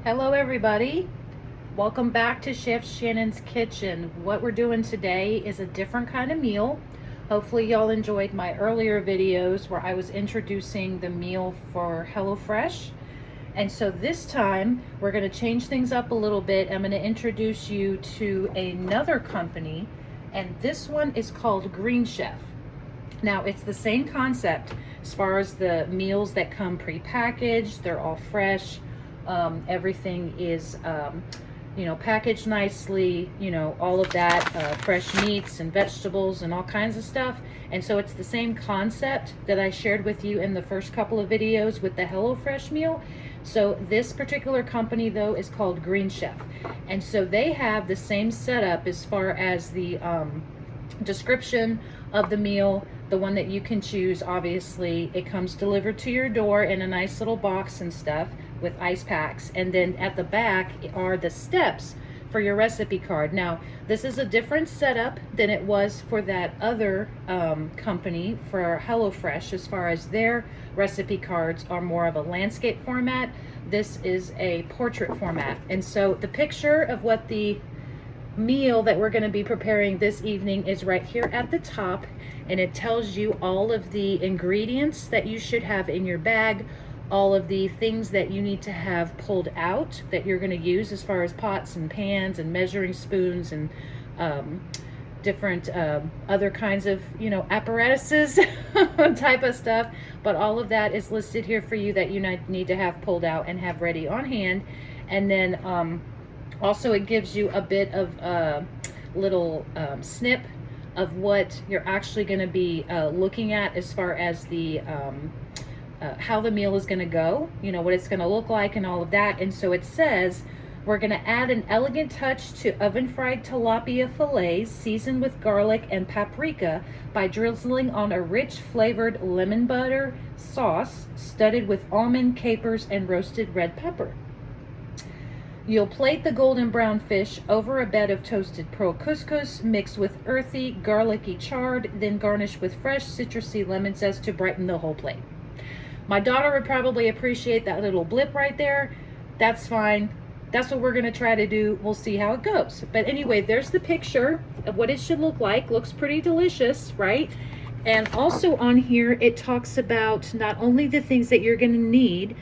Hello everybody, welcome back to Chef Shannon's Kitchen. What we're doing today is a different kind of meal. Hopefully y'all enjoyed my earlier videos where I was introducing the meal for HelloFresh. And so this time we're going to change things up a little bit. I'm going to introduce you to another company, and this one is called Green Chef. Now it's the same concept as far as the meals that come pre-packaged. They're all fresh. Everything is packaged nicely, all of that, fresh meats and vegetables and all kinds of stuff. And so it's the same concept that I shared with you in the first couple of videos with the HelloFresh meal. So this particular company though is called Green Chef, and so they have the same setup as far as the description of the meal. The one that you can choose, obviously it comes delivered to your door in a nice little box and stuff with ice packs, and then at the back are the steps for your recipe card. Now this is a different setup than it was for that other company for HelloFresh, as far as their recipe cards are more of a landscape format. This is a portrait format, and so the picture of what the meal that we're going to be preparing this evening is right here at the top, and it tells you all of the ingredients that you should have in your bag, all of the things that you need to have pulled out that you're going to use as far as pots and pans and measuring spoons and different other kinds of apparatuses type of stuff. But all of that is listed here for you that you need to have pulled out and have ready on hand. And then also it gives you a bit of a little snip of what you're actually going to be looking at as far as the how the meal is going to go, what it's going to look like and all of that. And so it says we're going to add an elegant touch to oven fried tilapia fillets seasoned with garlic and paprika by drizzling on a rich flavored lemon butter sauce studded with almond, capers, and roasted red pepper. You'll plate the golden brown fish over a bed of toasted pearl couscous mixed with earthy, garlicky chard, then garnish with fresh citrusy lemon zest to brighten the whole plate. My daughter would probably appreciate that little blip right there. That's fine. That's what we're going to try to do. We'll see how it goes. But anyway, there's the picture of what it should look like. Looks pretty delicious, right? And also on here, it talks about not only the things that you're going to need,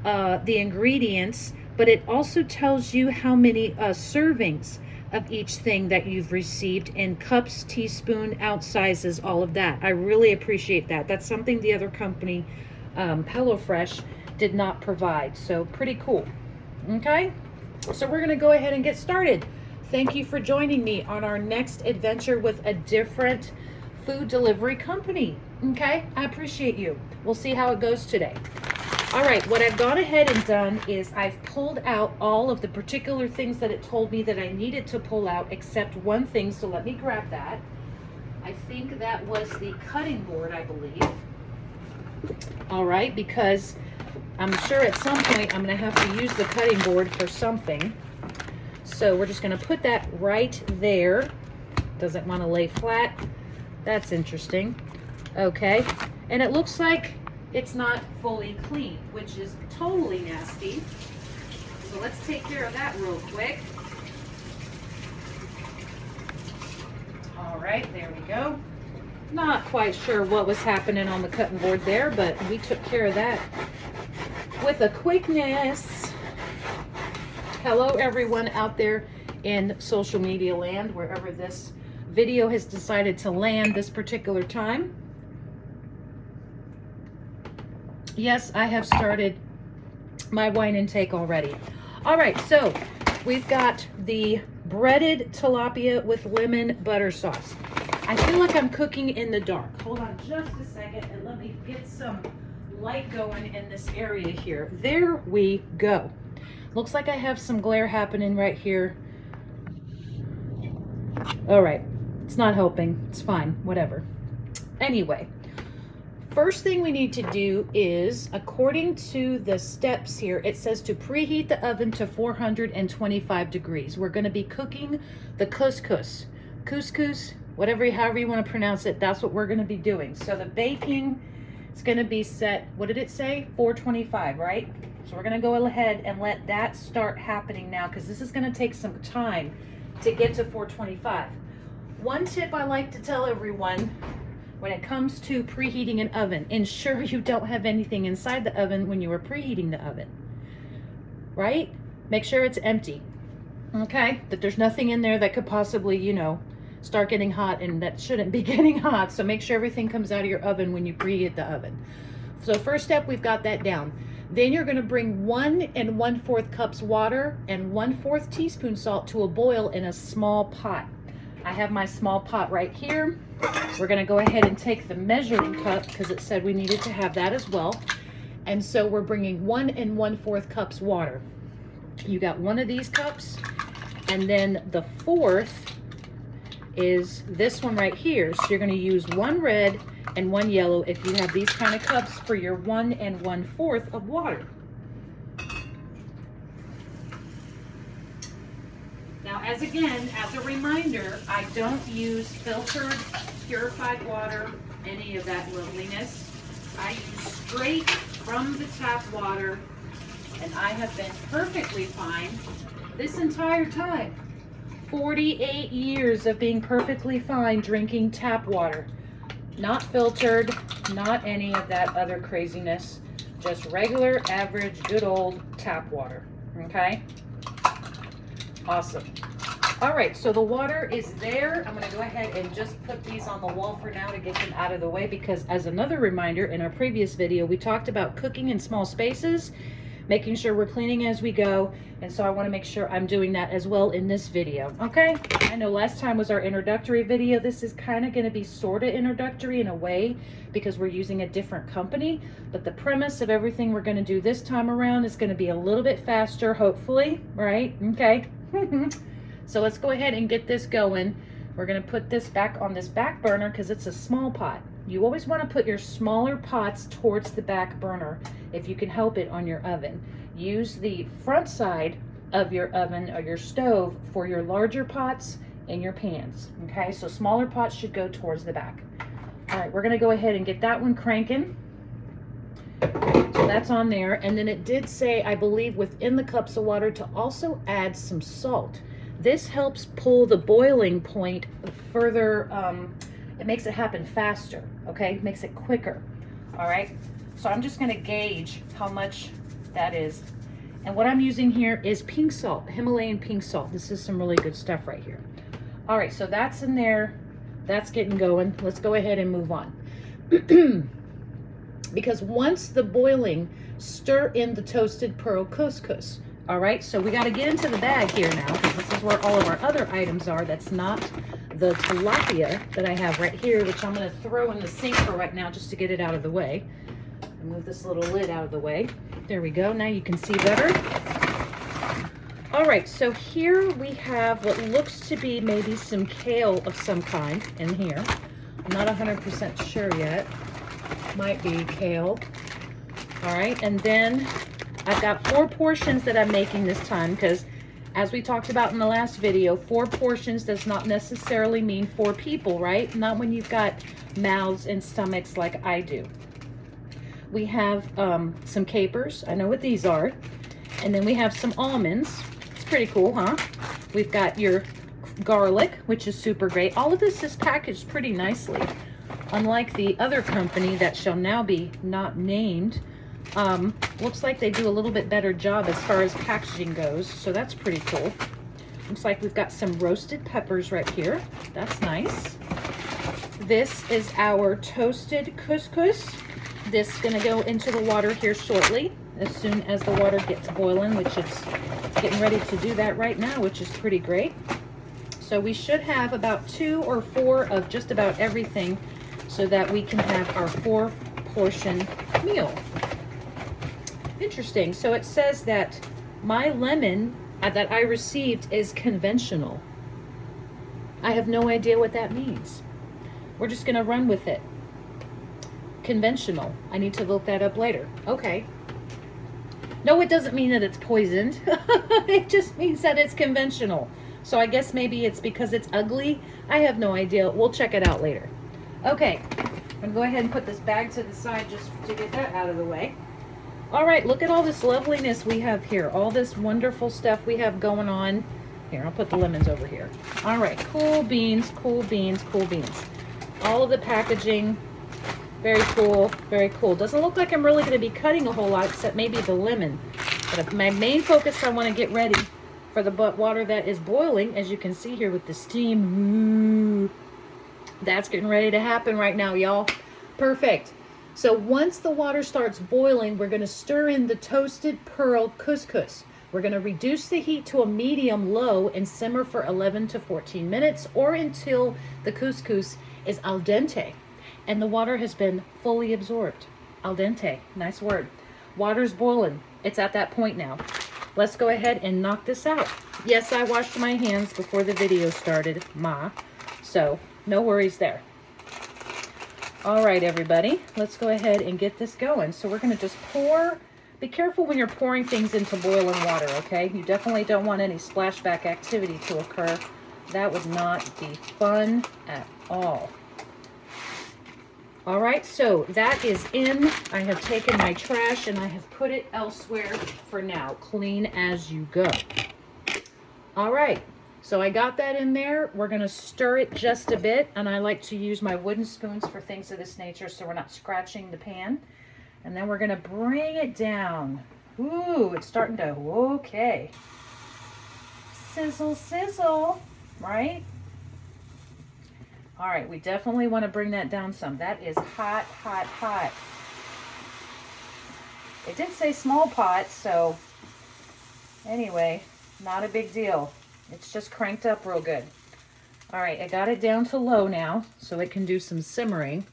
the ingredients, but it also tells you how many servings of each thing that you've received in cups, teaspoon, ounce sizes, all of that. I really appreciate that. That's something the other company, HelloFresh, did not provide. So pretty cool. Okay, so we're gonna go ahead and get started. Thank you for joining me on our next adventure with a different food delivery company. Okay, I appreciate you. We'll see how it goes today. All right, what I've gone ahead and done is I've pulled out all of the particular things that it told me that I needed to pull out, except one thing, so let me grab that. I think that was the cutting board, I believe. All right, because I'm sure at some point I'm gonna have to use the cutting board for something. So we're just gonna put that right there. Doesn't wanna lay flat. That's interesting. Okay, and it looks like it's not fully clean, which is totally nasty. So let's take care of that real quick. All right, there we go. Not quite sure what was happening on the cutting board there, but we took care of that with a quickness. Hello everyone out there in social media land, wherever this video has decided to land this particular time. Yes, I have started my wine intake already. All right, so we've got the breaded tilapia with lemon butter sauce. I feel like I'm cooking in the dark. Hold on just a second and let me get some light going in this area here. There we go. Looks like I have some glare happening right here. All right, it's not helping. It's fine, whatever. Anyway. First thing we need to do is, according to the steps here, it says to preheat the oven to 425 degrees. We're going to be cooking the couscous, however you want to pronounce it. That's what we're going to be doing. So the baking is going to be set, what did it say? 425, right? So we're gonna go ahead and let that start happening now, because this is gonna take some time to get to 425. One tip I like to tell everyone when it comes to preheating an oven, ensure you don't have anything inside the oven when you are preheating the oven, right? Make sure it's empty, okay? That there's nothing in there that could possibly, you know, start getting hot, and that shouldn't be getting hot. So make sure everything comes out of your oven when you preheat the oven. So first step, we've got that down. Then you're gonna bring 1 1/4 cups water and 1/4 teaspoon salt to a boil in a small pot. I have my small pot right here. We're gonna go ahead and take the measuring cup, because it said we needed to have that as well. And so we're bringing 1 1/4 cups water. You got one of these cups, and then the fourth is this one right here. So you're gonna use 1 red and 1 yellow if you have these kind of cups for your 1 1/4 of water. Now, as a reminder, I don't use filtered, purified water, any of that loveliness. I use straight from the tap water, and I have been perfectly fine this entire time. 48 years of being perfectly fine drinking tap water. Not filtered, not any of that other craziness. Just regular, average, good old tap water, okay? Awesome. All right, so the water is there. I'm gonna go ahead and just put these on the wall for now to get them out of the way, because as another reminder, in our previous video, we talked about cooking in small spaces, making sure we're cleaning as we go. And so I wanna make sure I'm doing that as well in this video, okay? I know last time was our introductory video. This is kind of gonna be sort of introductory in a way, because we're using a different company, but the premise of everything we're gonna do this time around is gonna be a little bit faster, hopefully, right? Okay. So let's go ahead and get this going. We're gonna put this back on this back burner because it's a small pot. You always wanna put your smaller pots towards the back burner if you can help it on your oven. Use the front side of your oven or your stove for your larger pots and your pans, okay? So smaller pots should go towards the back. All right, we're gonna go ahead and get that one cranking. So that's on there. And then it did say, I believe, within the cups of water to also add some salt. This helps pull the boiling point further. It makes it happen faster, okay? Makes it quicker, all right? So I'm just gonna gauge how much that is. And what I'm using here is pink salt, Himalayan pink salt. This is some really good stuff right here. All right, so that's in there. That's getting going. Let's go ahead and move on. Because once the boiling, stir in the toasted pearl couscous. All right, so we got to get into the bag here now, because this is where all of our other items are. That's not the tilapia that I have right here, which I'm going to throw in the sink for right now just to get it out of the way. Move this little lid out of the way. There we go. Now you can see better. All right, so here we have what looks to be maybe some kale of some kind in here. I'm not 100% sure yet. Might be kale. All right, and then I've got 4 portions that I'm making this time, because as we talked about in the last video, 4 portions does not necessarily mean 4 people, right? Not when you've got mouths and stomachs like I do. We have some capers. I know what these are. And then we have some almonds. It's pretty cool, huh? We've got your garlic, which is super great. All of this is packaged pretty nicely. Unlike the other company that shall now be not named, looks like they do a little bit better job as far as packaging goes. So that's pretty cool. Looks like we've got some roasted peppers right here. That's nice. This is our toasted couscous. This is going to go into the water here shortly, as soon as the water gets boiling, which it's getting ready to do that right now, which is pretty great. So we should have about 2 or 4 of just about everything so that we can have our 4-portion meal. Interesting. So it says that my lemon that I received is conventional. I have no idea what that means. We're just going to run with it. Conventional. I need to look that up later. Okay. No, it doesn't mean that it's poisoned. It just means that it's conventional. So I guess maybe it's because it's ugly. I have no idea. We'll check it out later. Okay. I'm going to go ahead and put this bag to the side just to get that out of the way. All right, look at all this loveliness we have here. All this wonderful stuff we have going on. Here, I'll put the lemons over here. All right, cool beans, cool beans, cool beans. All of the packaging, very cool, very cool. Doesn't look like I'm really gonna be cutting a whole lot except maybe the lemon. But my main focus, I wanna get ready for the water that is boiling, as you can see here with the steam. Ooh, that's getting ready to happen right now, y'all. Perfect. So once the water starts boiling, we're going to stir in the toasted pearl couscous. We're going to reduce the heat to a medium low and simmer for 11 to 14 minutes or until the couscous is al dente and the water has been fully absorbed. Al dente, nice word. Water's boiling. It's at that point now. Let's go ahead and knock this out. Yes, I washed my hands before the video started, so no worries there. All right, everybody, let's go ahead and get this going. So we're going to just pour. Be careful when you're pouring things into boiling water, okay? You definitely don't want any splashback activity to occur. That would not be fun at all. All right, so that is in. I have taken my trash and I have put it elsewhere for now. Clean as you go. All right. So I got that in there. We're going to stir it just a bit. And I like to use my wooden spoons for things of this nature so we're not scratching the pan. And then we're going to bring it down. Ooh, it's starting to, okay. Sizzle, sizzle, right? All right, we definitely want to bring that down some. That is hot, hot, hot. It did say small pot, so anyway, not a big deal. It's just cranked up real good. All right, I got it down to low now, so it can do some simmering.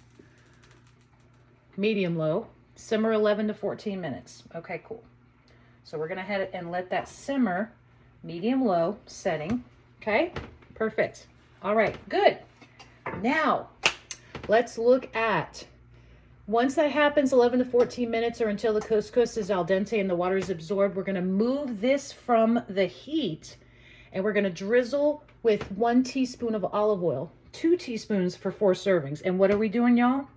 Medium low. Simmer 11 to 14 minutes. Okay, cool. So we're gonna head and let that simmer, medium low setting. Okay, perfect. All right, good. Now, let's look at, once that happens, 11 to 14 minutes or until the couscous is al dente and the water is absorbed, we're gonna move this from the heat and we're going to drizzle with 1 teaspoon of olive oil, 2 teaspoons for 4 servings. And what are we doing, y'all?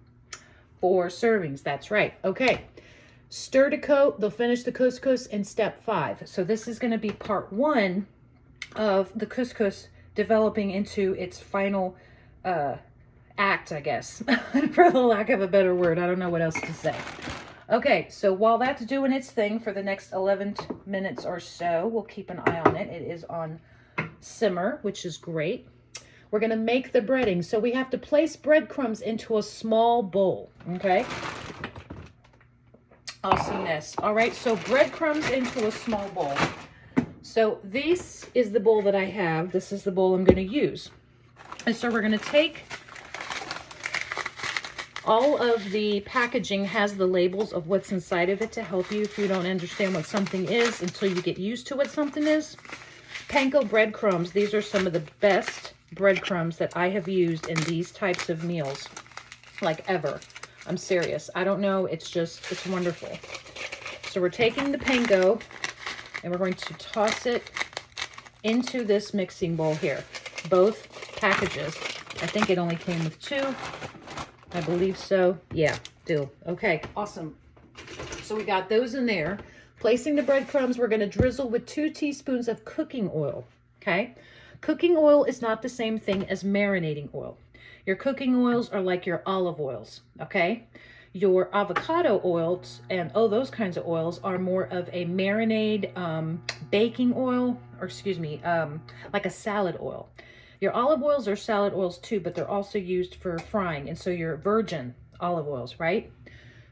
4 servings. That's right. Okay. Stir to coat. They'll finish the couscous in step 5. So this is going to be part 1 of the couscous developing into its final act, I guess, for the lack of a better word. I don't know what else to say. Okay, so while that's doing its thing for the next 11 minutes or so, we'll keep an eye on it. It is on simmer, which is great. We're going to make the breading. So we have to place breadcrumbs into a small bowl, okay? Awesomeness. All right, so breadcrumbs into a small bowl. So this is the bowl that I have. This is the bowl I'm going to use. And so we're going to take... All of the packaging has the labels of what's inside of it to help you if you don't understand what something is until you get used to what something is. Panko breadcrumbs. These are some of the best breadcrumbs that I have used in these types of meals, like ever. I'm serious. I don't know. It's wonderful. So we're taking the panko and we're going to toss it into this mixing bowl here. Both packages. I think it only came with 2. I believe so. Yeah, do. Okay, awesome. So we got those in there. Placing the breadcrumbs, we're going to drizzle with 2 teaspoons of cooking oil. Okay? Cooking oil is not the same thing as marinating oil. Your cooking oils are like your olive oils. Okay? Your avocado oils and those kinds of oils are more of a marinade baking oil, or excuse me, like a salad oil. Your olive oils are salad oils too, but they're also used for frying. And so your virgin olive oils, right?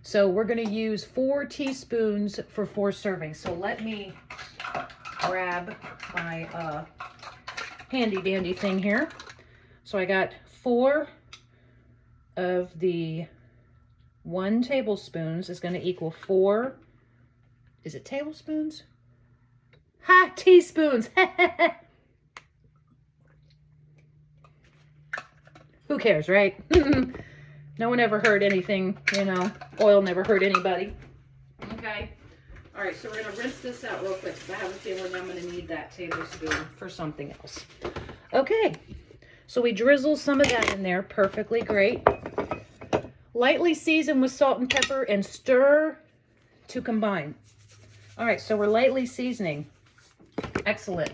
So we're going to use 4 teaspoons for 4 servings. So let me grab my handy dandy thing here. So I got 4 of the 1 tablespoons is going to equal 4. Is it tablespoons? Ha! Teaspoons! Who cares, right? No one ever heard anything, you know. Oil never hurt anybody. Okay. All right, so we're going to rinse this out real quick because I have a feeling I'm going to need that tablespoon for something else. Okay. So we drizzle some of that in there. Perfectly great. Lightly season with salt and pepper and stir to combine. All right, so we're lightly seasoning. Excellent.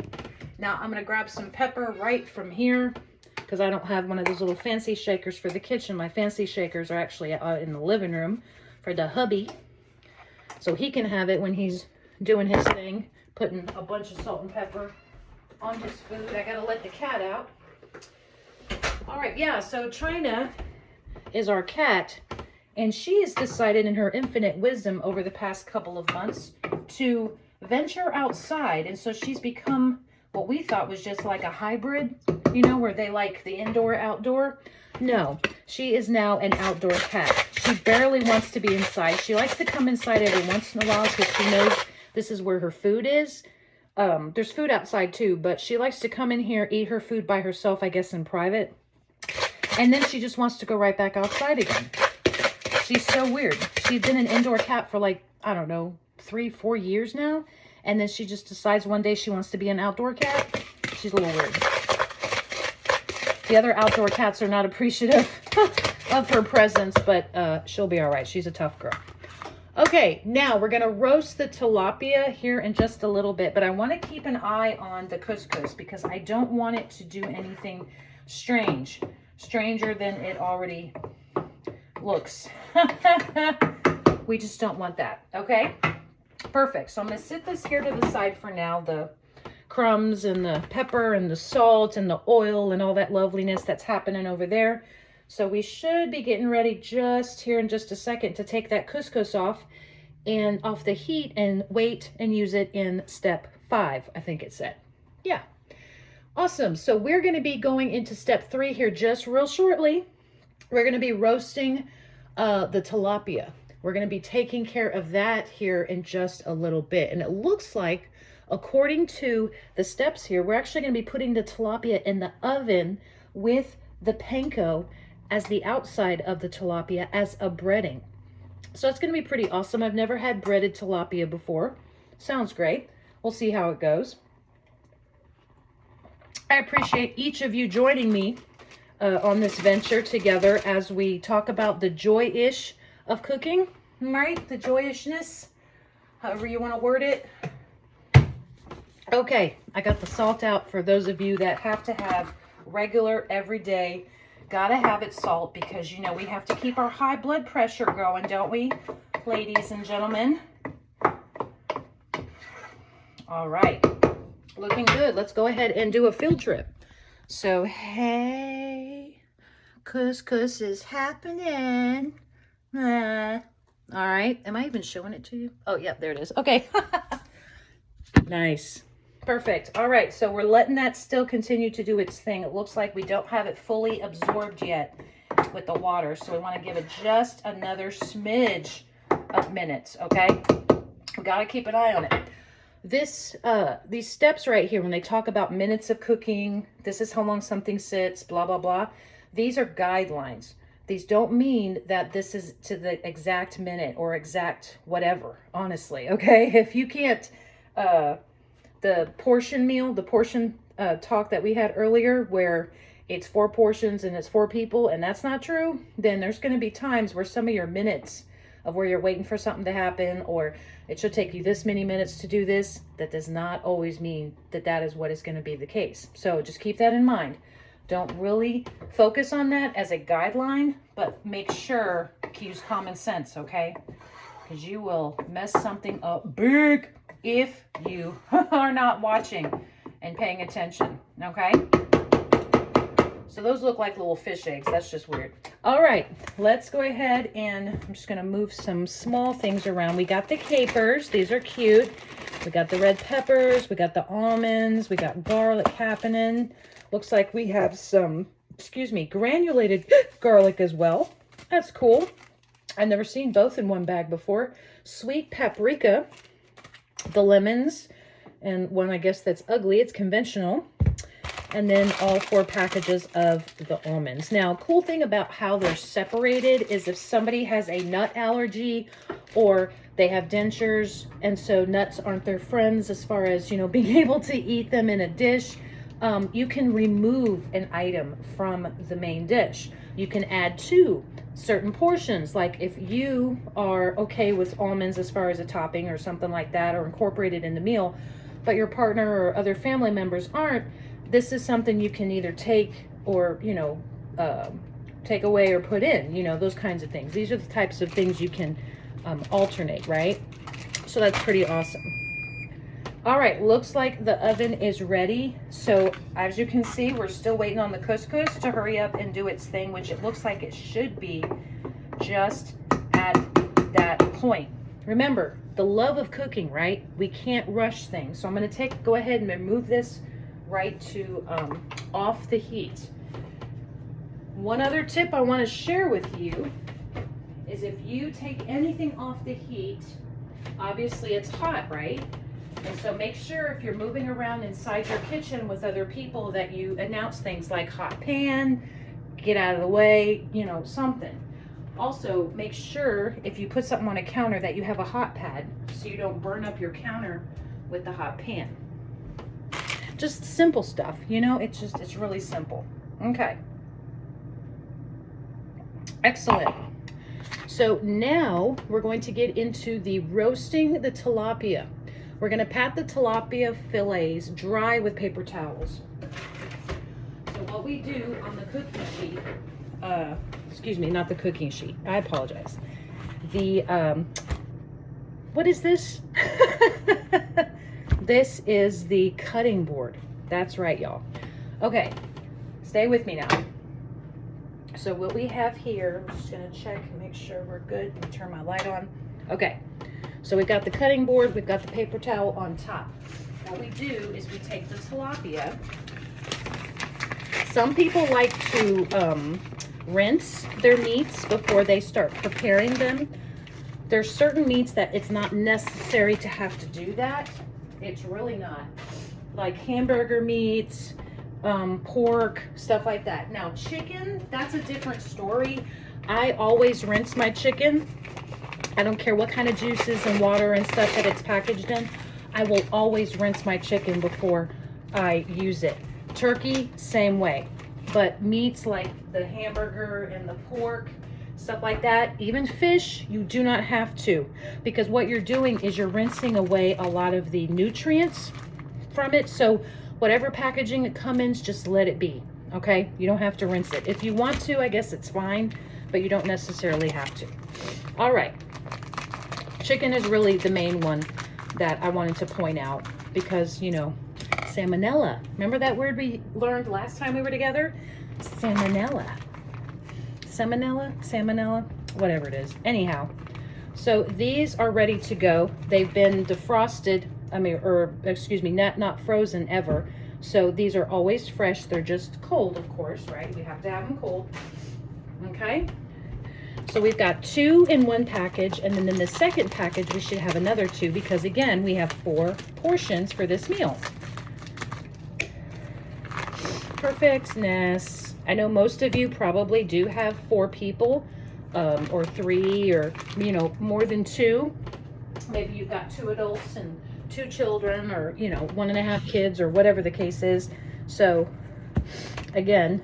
Now I'm gonna grab some pepper right from here because I don't have one of those little fancy shakers for the kitchen. My fancy shakers are actually in the living room for the hubby. So he can have it when he's doing his thing, putting a bunch of salt and pepper on his food. I gotta let the cat out. All right, yeah, so China is our cat, and she has decided in her infinite wisdom over the past couple of months to venture outside. And so she's become what we thought was just like a hybrid, you know, where they like the indoor, outdoor. No, she is now an outdoor cat. She barely wants to be inside. She likes to come inside every once in a while because she knows this is where her food is. There's food outside too, but she likes to come in here, eat her food by herself, I guess in private. And then she just wants to go right back outside again. She's so weird. She's been an indoor cat for like, I don't know, 3-4 years now. And then she just decides one day she wants to be an outdoor cat. She's a little weird. The other outdoor cats are not appreciative of her presence, but she'll be all right. She's a tough girl. Okay, now we're going to roast the tilapia here in just a little bit, but I want to keep an eye on the couscous because I don't want it to do anything strange. Stranger than it already looks. We just don't want that, okay? Perfect. So I'm going to sit this here to the side for now. The crumbs and the pepper and the salt and the oil and all that loveliness that's happening over there. So we should be getting ready just here in just a second to take that couscous off and off the heat and wait and use it in step 5, I think it said. Yeah. Awesome. So we're going to be going into step 3 here just real shortly. We're going to be roasting the tilapia. We're going to be taking care of that here in just a little bit. And it looks like, according to the steps here, we're actually going to be putting the tilapia in the oven with the panko as the outside of the tilapia as a breading. So it's going to be pretty awesome. I've never had breaded tilapia before. Sounds great. We'll see how it goes. I appreciate each of you joining me on this venture together as we talk about the joy-ish of cooking, right? The joyishness, however you want to word it. Okay, I got the salt out for those of you that have to have regular, everyday, gotta have it salt because, you know, we have to keep our high blood pressure going, don't we, ladies and gentlemen? All right, looking good. Let's go ahead and do a field trip. So, hey, couscous is happening. All right, am I even showing it to you? Oh, yeah, there it is. Okay, nice. Perfect. All right, so we're letting that still continue to do its thing. It looks like we don't have it fully absorbed yet with the water, so we want to give it just another smidge of minutes, okay? We got to keep an eye on it. These steps right here, when they talk about minutes of cooking, this is how long something sits, blah, blah, blah. These are guidelines. These don't mean that this is to the exact minute or exact whatever, honestly, okay? If you can't... the portion meal, the portion talk that we had earlier where it's 4 portions and it's 4 people and that's not true, then there's going to be times where some of your minutes of where you're waiting for something to happen or it should take you this many minutes to do this, that does not always mean that that is what is going to be the case. So just keep that in mind. Don't really focus on that as a guideline, but make sure to use common sense, okay? Because you will mess something up big if you are not watching and paying attention, okay? So those look like little fish eggs. That's just weird. All right, let's go ahead and I'm just going to move some small things around. We got the capers. These are cute. We got the red peppers. We got the almonds. We got garlic happening. Looks like we have some, granulated garlic as well. That's cool. I've never seen both in one bag before. Sweet paprika. The lemons, and one I guess that's ugly, it's conventional, and then all 4 packages of the almonds. Now, cool thing about how they're separated is if somebody has a nut allergy or they have dentures and so nuts aren't their friends as far as, you know, being able to eat them in a dish, you can remove an item from the main dish. You can add to certain portions, like if you are okay with almonds as far as a topping or something like that, or incorporated in the meal, but your partner or other family members aren't, this is something you can either take or, you know, take away or put in, you know, those kinds of things. These are the types of things you can alternate, right? So that's pretty awesome. All right, looks like the oven is ready. So as you can see, we're still waiting on the couscous to hurry up and do its thing, which it looks like it should be just at that point. Remember, the love of cooking, right? We can't rush things. So I'm gonna go ahead and move this right to off the heat. One other tip I wanna share with you is if you take anything off the heat, obviously it's hot, right? And so make sure if you're moving around inside your kitchen with other people that you announce things like hot pan, get out of the way, you know, something. Also, make sure if you put something on a counter that you have a hot pad so you don't burn up your counter with the hot pan. Just simple stuff, you know, it's really simple. Okay. Excellent. So now we're going to get into the roasting the tilapia. We're going to pat the tilapia fillets dry with paper towels. So what we do on the cooking sheet, excuse me, not the cooking sheet, I apologize. The, what is this? This is the cutting board. That's right, y'all. Okay, stay with me now. So what we have here, I'm just going to check and make sure we're good. Let me turn my light on. Okay. So we've got the cutting board, we've got the paper towel on top. What we do is we take the tilapia. Some people like to rinse their meats before they start preparing them. There's certain meats that it's not necessary to have to do that. It's really not. Like hamburger meats, pork, stuff like that. Now chicken, that's a different story. I always rinse my chicken. I don't care what kind of juices and water and stuff that it's packaged in. I will always rinse my chicken before I use it. Turkey, same way. But meats like the hamburger and the pork, stuff like that, even fish, you do not have to. Because what you're doing is you're rinsing away a lot of the nutrients from it. So whatever packaging it comes in, just let it be, okay? You don't have to rinse it. If you want to, I guess it's fine, but you don't necessarily have to. All right. Chicken is really the main one that I wanted to point out because, you know, salmonella. Remember that word we learned last time we were together? Salmonella. Salmonella, whatever it is. Anyhow, so these are ready to go. They've been defrosted, not frozen ever. So these are always fresh. They're just cold, of course, right? We have to have them cold. Okay. So we've got 2 in one package, and then in the second package, we should have another 2 because, again, we have 4 portions for this meal. Perfectness. I know most of you probably do have 4 people, or 3, or, you know, more than 2. Maybe you've got 2 adults and 2 children, or, you know, 1.5 kids, or whatever the case is. So, again,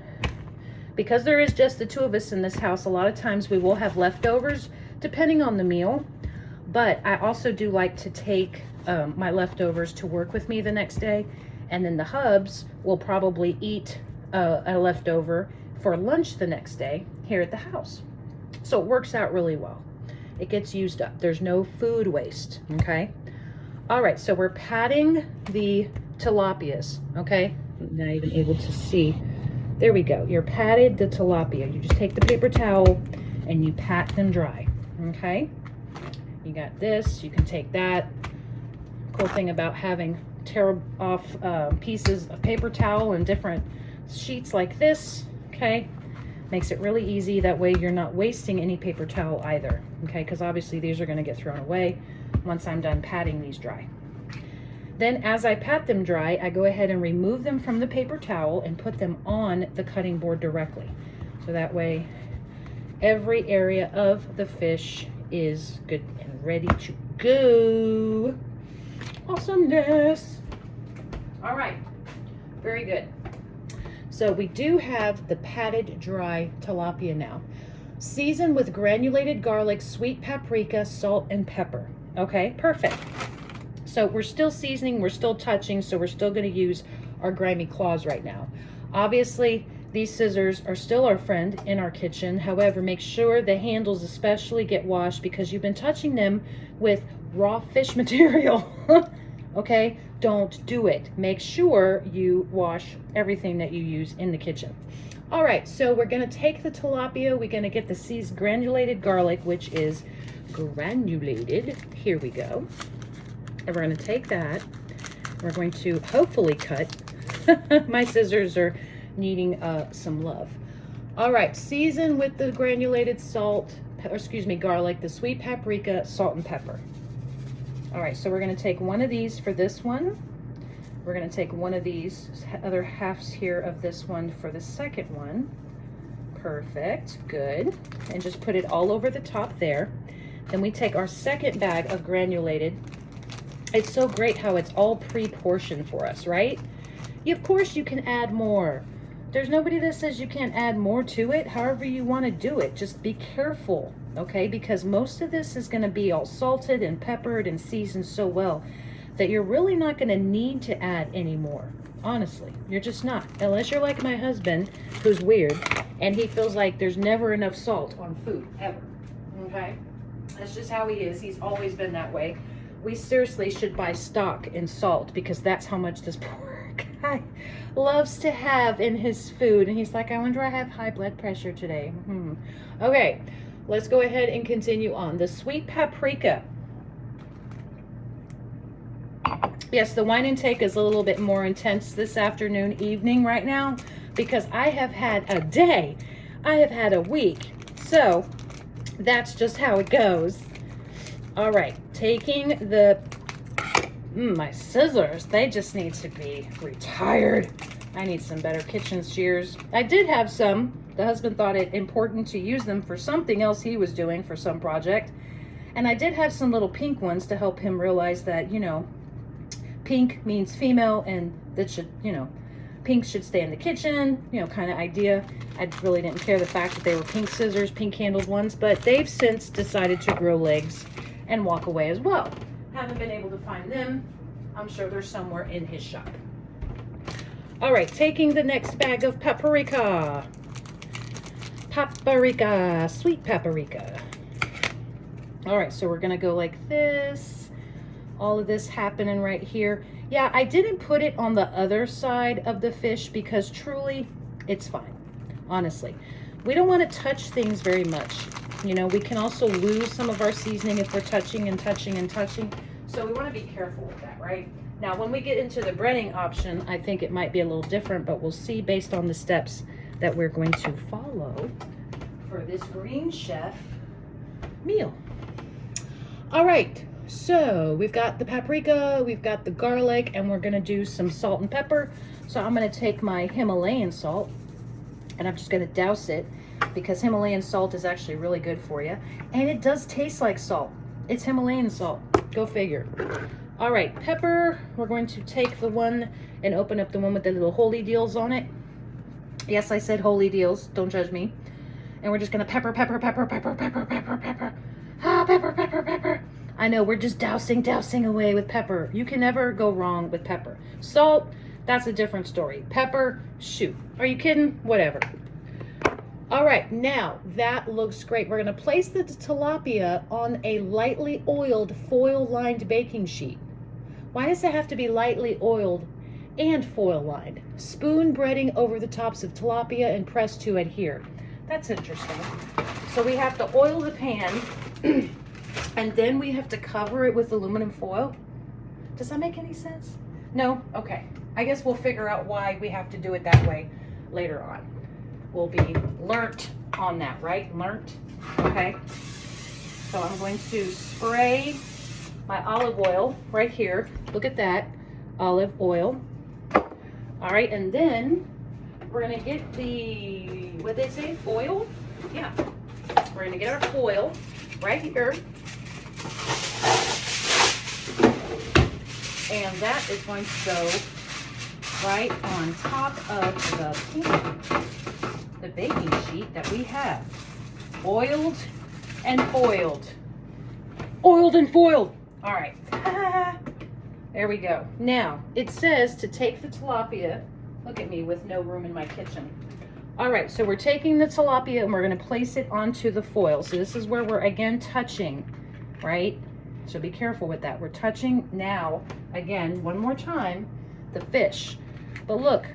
because there is just the 2 of us in this house, a lot of times we will have leftovers depending on the meal. But I also do like to take my leftovers to work with me the next day. And then the hubs will probably eat a leftover for lunch the next day here at the house. So it works out really well. It gets used up. There's no food waste, okay? All right, so we're patting the tilapias, okay? I'm not even able to see. There we go. You're patted the tilapia. You just take the paper towel and you pat them dry. Okay? You got this. You can take that. Cool thing about having tear off pieces of paper towel and different sheets like this. Okay? Makes it really easy. That way you're not wasting any paper towel either. Okay? Because obviously these are going to get thrown away once I'm done patting these dry. Then as I pat them dry, I go ahead and remove them from the paper towel and put them on the cutting board directly. So that way every area of the fish is good and ready to go. Awesomeness. All right, very good. So we do have the patted dry tilapia now. Season with granulated garlic, sweet paprika, salt, and pepper. Okay, perfect. So we're still seasoning, we're still touching, so we're still gonna use our grimy claws right now. Obviously, these scissors are still our friend in our kitchen. However, make sure the handles especially get washed because you've been touching them with raw fish material. Okay, don't do it. Make sure you wash everything that you use in the kitchen. All right, so we're gonna take the tilapia, we're gonna get the seasoned granulated garlic, which is granulated. Here we go. And we're gonna take that. We're going to hopefully cut. My scissors are needing some love. All right, season with the granulated garlic, the sweet paprika, salt, and pepper. All right, so we're gonna take one of these for this one. We're gonna take one of these other halves here of this one for the second one. Perfect, good. And just put it all over the top there. Then we take our second bag of granulated. It's so great how it's all pre-portioned for us, right? Of course you can add more. There's nobody that says you can't add more to it, however you want to do it. Just be careful, okay? Because most of this is going to be all salted and peppered and seasoned so well that you're really not going to need to add any more. Honestly, you're just not. Unless you're like my husband, who's weird, and he feels like there's never enough salt on food, ever, okay? That's just how he is. He's always been that way. We seriously should buy stock in salt because that's how much this poor guy loves to have in his food. And he's like, I wonder I have high blood pressure today. Okay, let's go ahead and continue on. The sweet paprika. Yes, the wine intake is a little bit more intense this afternoon, evening right now, because I have had a day. I have had a week. So that's just how it goes. All right, taking the, my scissors, they just need to be retired. I need some better kitchen shears. I did have some. The husband thought it important to use them for something else he was doing for some project. And I did have some little pink ones to help him realize that, you know, pink means female and that should, you know, pink should stay in the kitchen, you know, kind of idea. I really didn't care the fact that they were pink scissors, pink handled ones, but they've since decided to grow legs and walk away as well. Haven't been able to find them. I'm sure they're somewhere in his shop. All right, taking the next bag of paprika. Paprika, sweet paprika. All right, so we're gonna go like this. All of this happening right here. Yeah, I didn't put it on the other side of the fish because truly, it's fine, honestly. We don't wanna touch things very much. You know, we can also lose some of our seasoning if we're touching and touching and touching. So we want to be careful with that, right? Now, when we get into the breading option, I think it might be a little different, but we'll see based on the steps that we're going to follow for this Green Chef meal. All right, so we've got the paprika, we've got the garlic, and we're going to do some salt and pepper. So I'm going to take my Himalayan salt, and I'm just going to douse it, because Himalayan salt is actually really good for you. And it does taste like salt. It's Himalayan salt. Go figure. All right, pepper. We're going to take the one and open up the one with the little holy deals on it. Yes, I said holy deals. Don't judge me. And we're just going to pepper, pepper, pepper, pepper, pepper, pepper, pepper. Ah, pepper, pepper, pepper. I know, we're just dousing away with pepper. You can never go wrong with pepper. Salt, that's a different story. Pepper, shoot. Are you kidding? Whatever. All right, now that looks great. We're going to place the tilapia on a lightly oiled foil-lined baking sheet. Why does it have to be lightly oiled and foil-lined? Spoon breading over the tops of tilapia and press to adhere. That's interesting. So we have to oil the pan and then we have to cover it with aluminum foil. Does that make any sense? No? Okay. I guess we'll figure out why we have to do it that way later on. Will be learnt on that, right? Learnt, okay? So I'm going to spray my olive oil right here. Look at that, olive oil. All right, and then we're gonna get the, what they say, foil? Yeah, we're gonna get our foil right here. And that is going to go right on top of the pan, the baking sheet that we have. Oiled and foiled. Oiled and foiled. All right. There we go. Now, it says to take the tilapia. Look at me with no room in my kitchen. All right, so we're taking the tilapia and we're gonna place it onto the foil. So this is where we're again touching, right? So be careful with that. We're touching now, again, one more time, the fish. But look,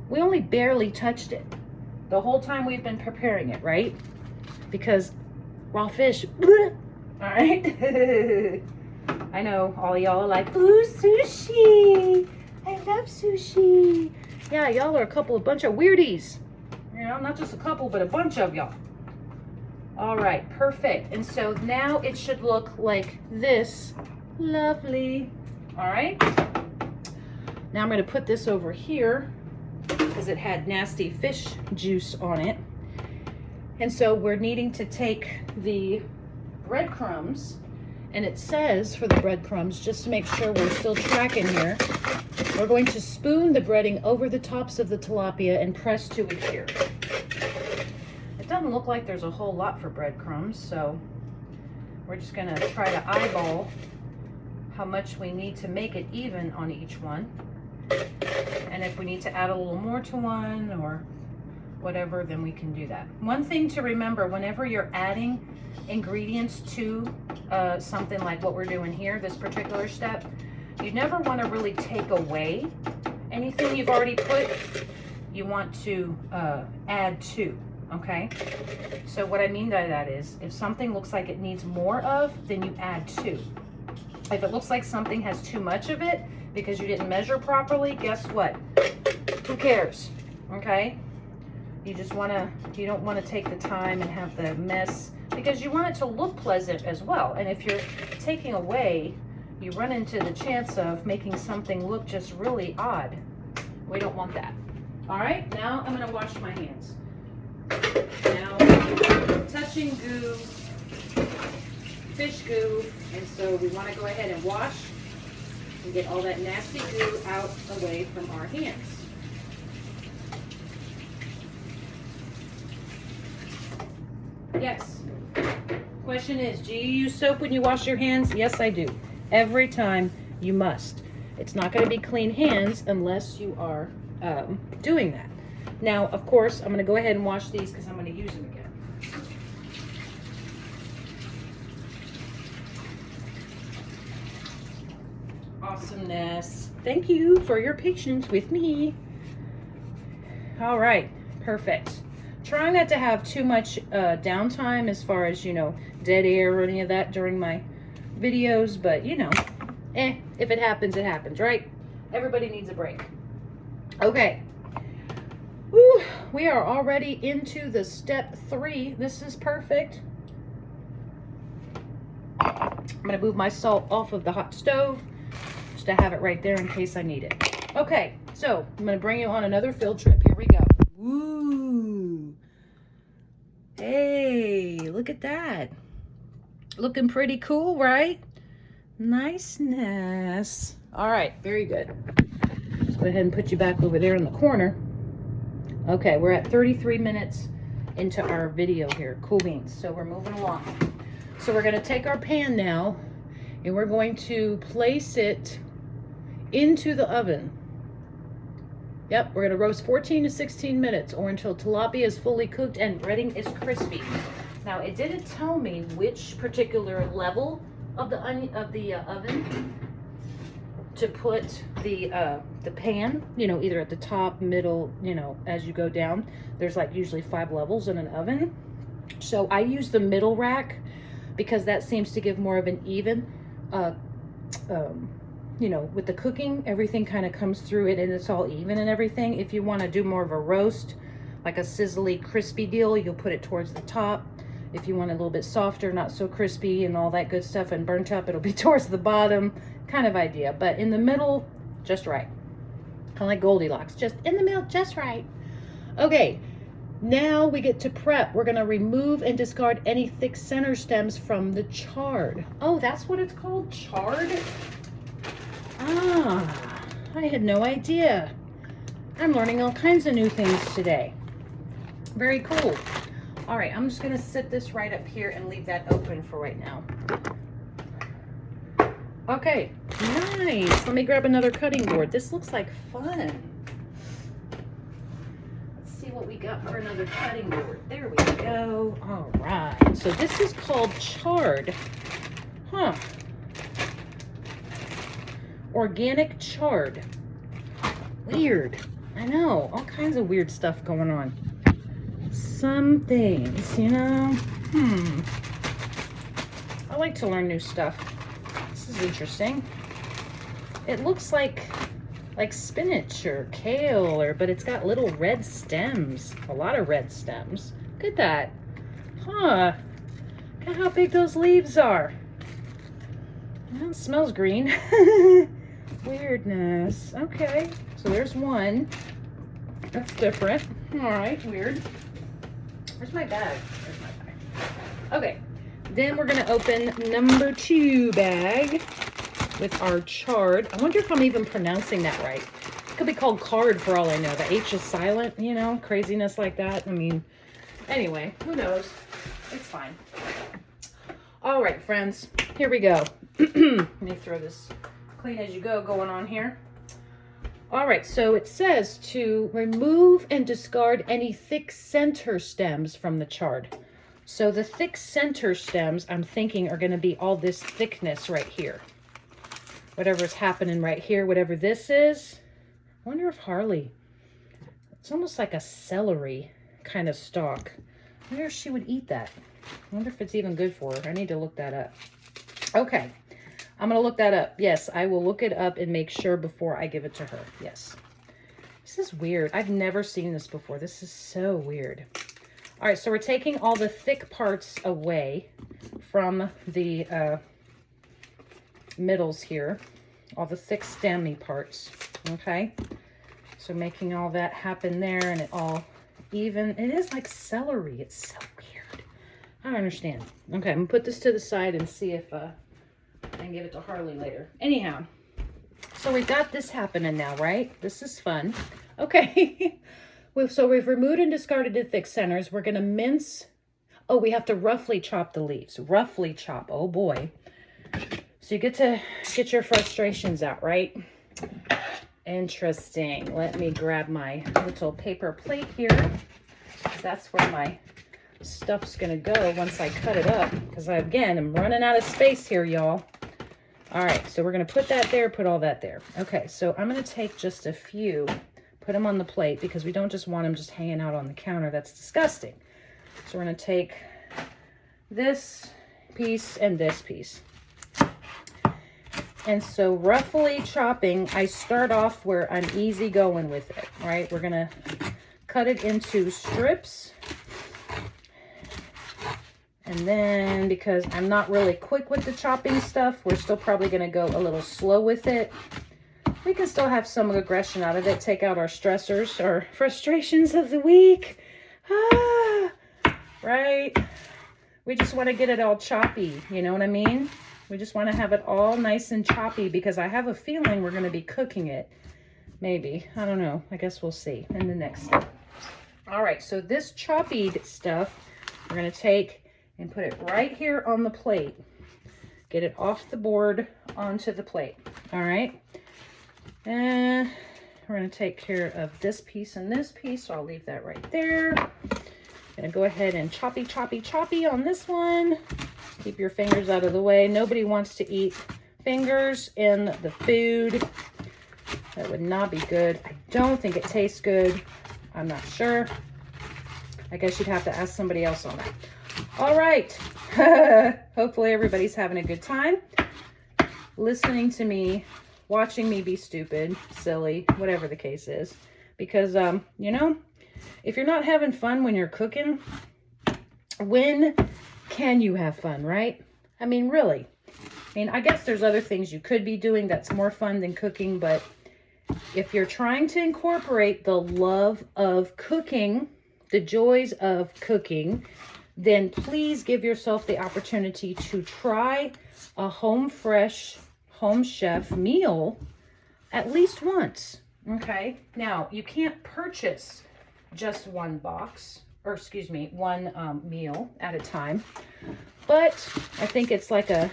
we only barely touched it the whole time we've been preparing it, right? Because raw fish, all right? I know all y'all are like, ooh, sushi. I love sushi. Yeah, y'all are a bunch of weirdies. You know, not just a couple, but a bunch of y'all. All right, perfect. And so now it should look like this. Lovely. All right. Now I'm going to put this over here because it had nasty fish juice on it. And so we're needing to take the breadcrumbs, and it says for the breadcrumbs, just to make sure we're still tracking here, we're going to spoon the breading over the tops of the tilapia and press to adhere. It doesn't look like there's a whole lot for breadcrumbs, so we're just going to try to eyeball how much we need to make it even on each one. And if we need to add a little more to one or whatever, then we can do that. One thing to remember, whenever you're adding ingredients to something like what we're doing here, this particular step, you never want to really take away anything you've already put. You want to add to, okay? So what I mean by that is, if something looks like it needs more of, then you add to. If it looks like something has too much of it because you didn't measure properly, guess what? Who cares, okay? You just you don't want to take the time and have the mess, because you want it to look pleasant as well. And if you're taking away, you run into the chance of making something look just really odd. We don't want that. All right, now I'm gonna wash my hands. Now, touching goo, fish goo, and so we wanna go ahead and wash and get all that nasty goo out away from our hands. Yes. Question is, do you use soap when you wash your hands? Yes, I do. Every time you must. It's not going to be clean hands unless you are doing that. Now, of course, I'm going to go ahead and wash these because I'm going to use them again. Awesomeness. Thank you for your patience with me. All right, perfect. Try not to have too much downtime as far as, you know, dead air or any of that during my videos, but you know, if it happens, it happens, right? Everybody needs a break. Okay. Whew, we are already into the step 3. This is perfect. I'm gonna move my salt off of the hot stove just to have it right there in case I need it. Okay, so I'm gonna bring you on another field trip. Here we go. Woo! Hey, look at that. Looking pretty cool, right? Niceness. All right, very good. Let's go ahead and put you back over there in the corner. Okay, we're at 33 minutes into our video here. Cool beans. So we're moving along. So we're going to take our pan now and we're going to place it into the oven. Yep, we're going to roast 14 to 16 minutes or until tilapia is fully cooked and breading is crispy. Now, it didn't tell me which particular level of the oven to put the pan, you know, either at the top, middle, you know, as you go down. There's like usually 5 levels in an oven. So I use the middle rack because that seems to give more of an even, you know, with the cooking, everything kind of comes through it and it's all even and everything. If you want to do more of a roast, like a sizzly, crispy deal, you'll put it towards the top. If you want a little bit softer, not so crispy and all that good stuff and burnt up, it'll be towards the bottom kind of idea. But in the middle, just right. Kind of like Goldilocks, just in the middle, just right. Okay, now we get to prep. We're going to remove and discard any thick center stems from the chard. Oh, that's what it's called? Chard? Ah, I had no idea. I'm learning all kinds of new things today. Very cool. All right, I'm just gonna sit this right up here and leave that open for right now. Okay, nice. Let me grab another cutting board. This looks like fun. Let's see what we got for another cutting board. There we go. All right, so this is called chard. Huh. Organic chard. Weird. I know, all kinds of weird stuff going on. Some things, you know. I like to learn new stuff. This is interesting. It looks like spinach or kale, but it's got little red stems. A lot of red stems. Look at that. Huh. Look at how big those leaves are. Well, it smells green. Weirdness. Okay, so there's one. That's different. All right, weird. Where's my bag? There's my bag. Okay, then we're gonna open number 2 bag with our chard. I wonder if I'm even pronouncing that right. It could be called card for all I know. The H is silent, you know, craziness like that. I mean, anyway, who knows? It's fine. All right, friends, here we go. Let me throw this clean as you go going on here. All right, so it says to remove and discard any thick center stems from the chard. So the thick center stems, I'm thinking, are going to be all this thickness right here. Whatever's happening right here, whatever this is. I wonder if Harley, it's almost like a celery kind of stalk. I wonder if she would eat that. I wonder if it's even good for her. I need to look that up. Okay, I'm going to look that up. Yes, I will look it up and make sure before I give it to her. Yes. This is weird. I've never seen this before. This is so weird. All right, so we're taking all the thick parts away from the middles here, all the thick stemmy parts, okay? So making all that happen there and it all even. It is like celery. It's so weird. I don't understand. Okay, I'm gonna put this to the side and see if I can give it to Harley later. Anyhow, so we got this happening now, right? This is fun. Okay. So we've removed and discarded the thick centers. We're gonna mince. Oh, we have to roughly chop the leaves. Roughly chop. Oh boy. So you get to get your frustrations out, right? Interesting. Let me grab my little paper plate here. That's where my stuff's gonna go once I cut it up. Because again, I'm running out of space here, y'all. All right, so we're gonna put that there, put all that there. Okay, so I'm gonna take just a few, put them on the plate because we don't just want them just hanging out on the counter. That's disgusting. So we're gonna take this piece and this piece. And so roughly chopping, I start off where I'm easy going with it, right? We're gonna cut it into strips. And then because I'm not really quick with the chopping stuff, we're still probably gonna go a little slow with it. We can still have some aggression out of it, take out our stressors or frustrations of the week. Right? We just wanna get it all choppy, you know what I mean? We just want to have it all nice and choppy because I have a feeling we're going to be cooking it. Maybe. I don't know. I guess we'll see in the next step. All right. So this choppy stuff, we're going to take and put it right here on the plate. Get it off the board onto the plate. All right. And we're going to take care of this piece and this piece. So I'll leave that right there. Going to go ahead and choppy, choppy, choppy on this one. Keep your fingers out of the way. Nobody wants to eat fingers in the food. That would not be good. I don't think it tastes good. I'm not sure. I guess you'd have to ask somebody else on that. All right. Hopefully everybody's having a good time listening to me, watching me be stupid, silly, whatever the case is. Because, you know, if you're not having fun when you're cooking, when can you have fun, right? I mean, really. I mean, I guess there's other things you could be doing that's more fun than cooking, but if you're trying to incorporate the love of cooking, the joys of cooking, then please give yourself the opportunity to try a home fresh, home chef meal at least once. Okay, now you can't purchase just one box, or excuse me, one meal at a time, but I think it's like a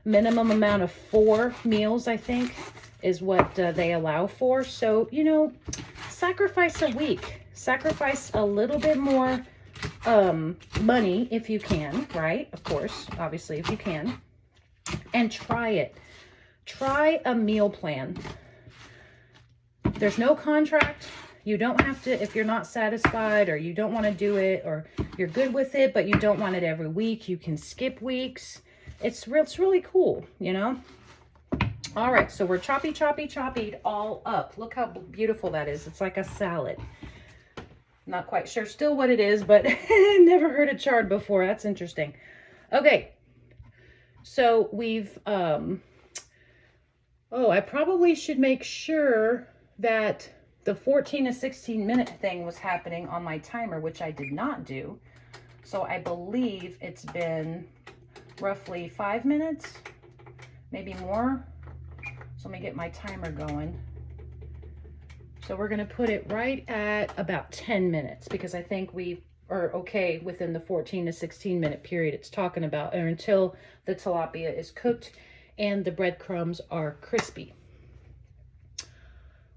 minimum amount of 4 meals, I think, is what they allow for. So, you know, sacrifice a week, sacrifice a little bit more money if you can, right? Of course, obviously, if you can, and try it. Try a meal plan. There's no contract. You don't have to, if you're not satisfied or you don't want to do it, or you're good with it, but you don't want it every week, you can skip weeks. It's really cool, you know? All right, so we're choppy all up. Look how beautiful that is. It's like a salad. Not quite sure still what it is, but never heard it charred before. That's interesting. Okay, so we've, oh, I probably should make sure that the 14 to 16 minute thing was happening on my timer, which I did not do. So I believe it's been roughly 5 minutes, maybe more. So let me get my timer going. So we're gonna put it right at about 10 minutes because I think we are okay within the 14 to 16 minute period it's talking about, or until the tilapia is cooked and the breadcrumbs are crispy.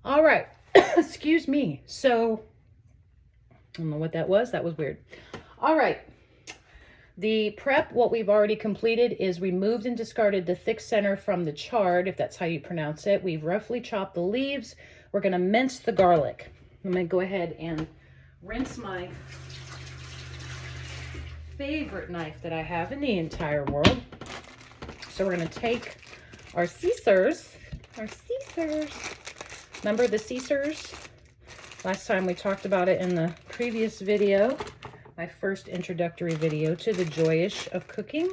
All right, excuse me. So, I don't know what that was. That was weird. All right. The prep, what we've already completed is removed and discarded the thick center from the chard, if that's how you pronounce it. We've roughly chopped the leaves. We're going to mince the garlic. I'm going to go ahead and rinse my favorite knife that I have in the entire world. So we're going to take our scissors. Remember the scissors? Last time we talked about it in the previous video, my first introductory video to the joyish of cooking.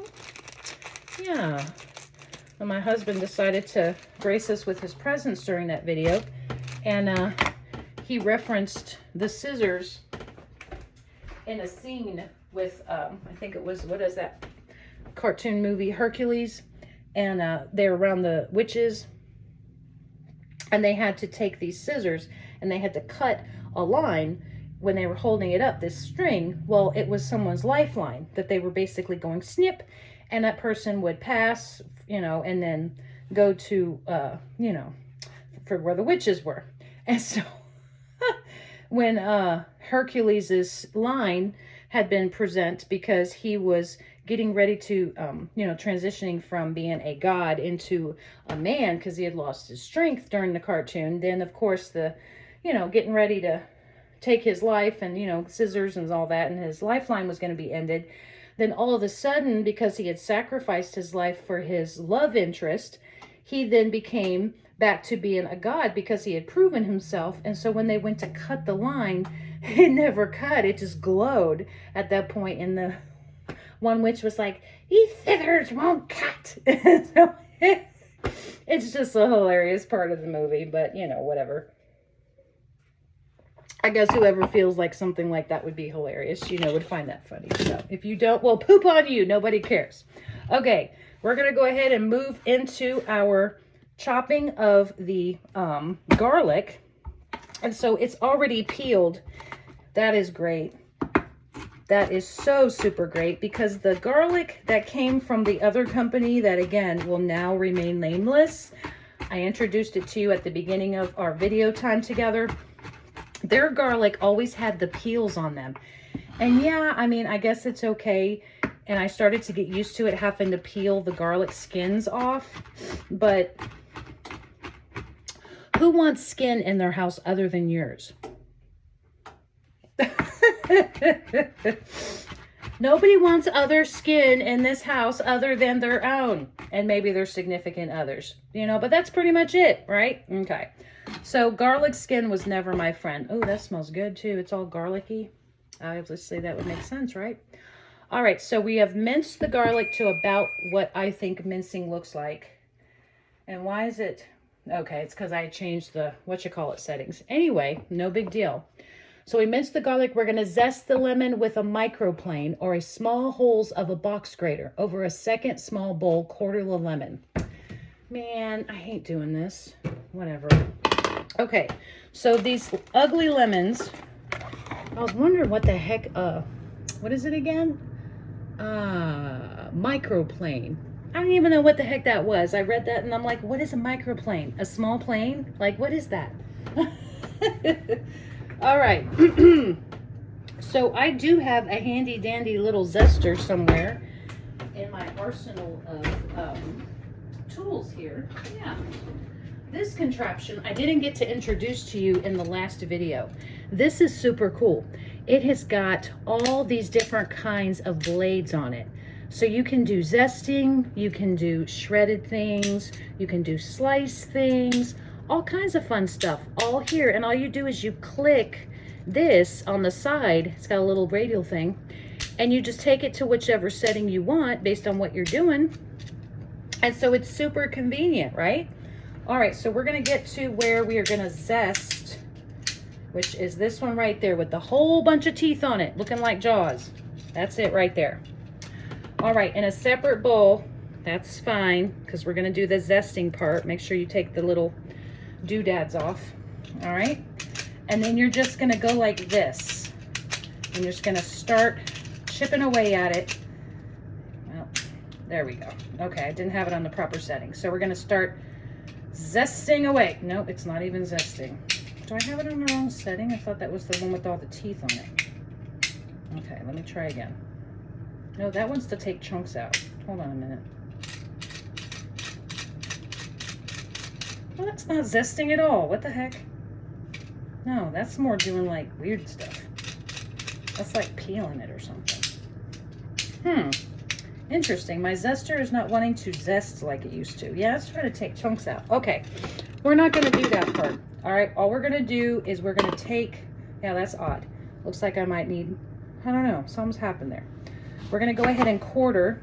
Yeah. And my husband decided to grace us with his presence during that video, and he referenced the scissors in a scene with, I think it was, what is that cartoon movie, Hercules, and they're around the witches, and they had to take these scissors and they had to cut a line when they were holding it up, this string. Well, it was someone's lifeline that they were basically going snip, and that person would pass, you know, and then go to, you know, for where the witches were. And so when Hercules's line had been present, because he was getting ready to, you know, transitioning from being a god into a man because he had lost his strength during the cartoon. Then, of course, the, you know, getting ready to take his life and, you know, scissors and all that, and his lifeline was going to be ended. Then all of a sudden, because he had sacrificed his life for his love interest, he then became back to being a god because he had proven himself. And so when they went to cut the line, it never cut. It just glowed at that point. And the one witch was like, "These scissors won't cut." So it's just a hilarious part of the movie, but you know, whatever. I guess whoever feels like something like that would be hilarious, you know, would find that funny. So if you don't, well, poop on you. Nobody cares. Okay, we're going to go ahead and move into our chopping of the garlic. And so it's already peeled. That is great. That is so super great, because the garlic that came from the other company that, again, will now remain nameless, I introduced it to you at the beginning of our video time together. Their garlic always had the peels on them. And yeah, I mean, I guess it's okay. And I started to get used to it, having to peel the garlic skins off. But who wants skin in their house other than yours? Nobody wants other skin in this house other than their own. And maybe their significant others, you know, but that's pretty much it, right? Okay. So garlic skin was never my friend. Oh, that smells good too. It's all garlicky. Obviously that would make sense, right? All right, so we have minced the garlic to about what I think mincing looks like. And why is it? Okay, it's because I changed the settings. Anyway, no big deal. So we minced the garlic. We're going to zest the lemon with a microplane or a small holes of a box grater over a second small bowl quarter of lemon. Man, I hate doing this. Whatever. Okay, so these ugly lemons, I was wondering what the heck, what is it again? Microplane. I don't even know what the heck that was. I read that and I'm like, what is a microplane? A small plane? Like, what is that? All right. So I do have a handy dandy little zester somewhere in my arsenal of tools here. Yeah. This contraption I didn't get to introduce to you in the last video. This is super cool. It has got all these different kinds of blades on it. So you can do zesting, you can do shredded things, you can do slice things, all kinds of fun stuff all here. And all you do is you click this on the side. It's got a little radial thing, and you just take it to whichever setting you want based on what you're doing. And so it's super convenient, right? All right, so we're gonna get to where we are gonna zest, which is this one right there with the whole bunch of teeth on it, looking like Jaws. That's it right there. All right, in a separate bowl, that's fine, because we're gonna do the zesting part. Make sure you take the little doodads off, all right? And then you're just gonna go like this. And you're just gonna start chipping away at it. Well, there we go. Okay, I didn't have it on the proper setting. So we're gonna start zesting away. Nope, it's not even zesting. Do I have it on the wrong setting? I thought that was the one with all the teeth on it. Okay, let me try again. No, that one's to take chunks out. Hold on a minute. Well, that's not zesting at all. What the heck? No, that's more doing like weird stuff. That's like peeling it or something. Interesting. My zester is not wanting to zest like it used to. Yeah, let's try to take chunks out. Okay, we're not going to do that part. All right, all we're going to do is we're going to take, yeah, that's odd. Looks like I might need, I don't know, something's happened there. We're going to go ahead and quarter.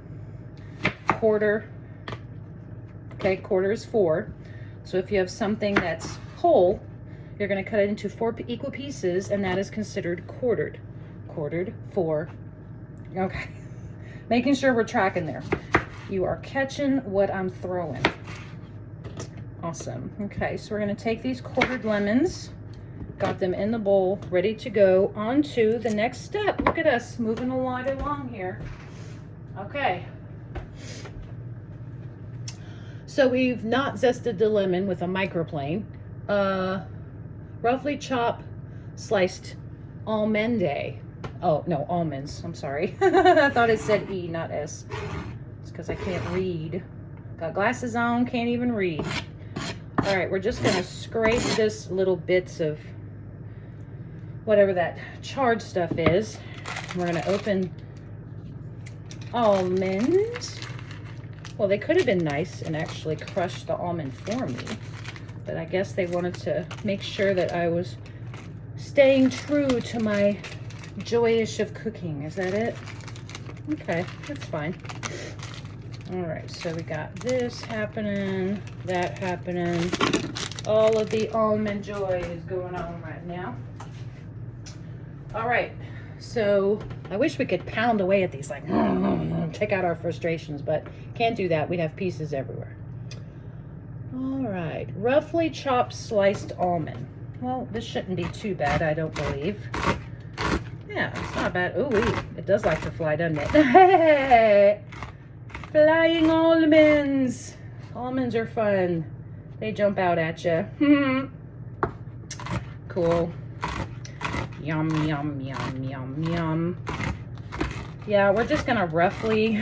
Okay, quarter is 4. So if you have something that's whole, you're going to cut it into 4 equal pieces, and that is considered quartered. Quartered 4. Okay. Making sure we're tracking there. You are catching what I'm throwing. Awesome. Okay, so we're going to take these quartered lemons, got them in the bowl, ready to go on to the next step. Look at us moving along here. Okay. So we've not zested the lemon with a microplane. Roughly chop sliced almond. Oh, no, almonds. I'm sorry. I thought it said E, not S. It's because I can't read. Got glasses on, can't even read. All right, we're just going to scrape this little bits of whatever that charred stuff is. We're going to open almonds. Well, they could have been nice and actually crushed the almond for me, but I guess they wanted to make sure that I was staying true to my joyish of cooking. Is that it? Okay, that's fine. All right, so we got this happening, that happening. All of the almond joy is going on right now. All right, so I wish we could pound away at these, like, take out our frustrations, but can't do that. We'd have pieces everywhere. All right, roughly chopped sliced almond. Well, this shouldn't be too bad, I don't believe. Yeah, it's not bad. Oh, it does like to fly, doesn't it? Flying almonds. Almonds are fun. They jump out at you. Cool. Yum, yum, yum, yum, yum. Yeah, we're just gonna roughly,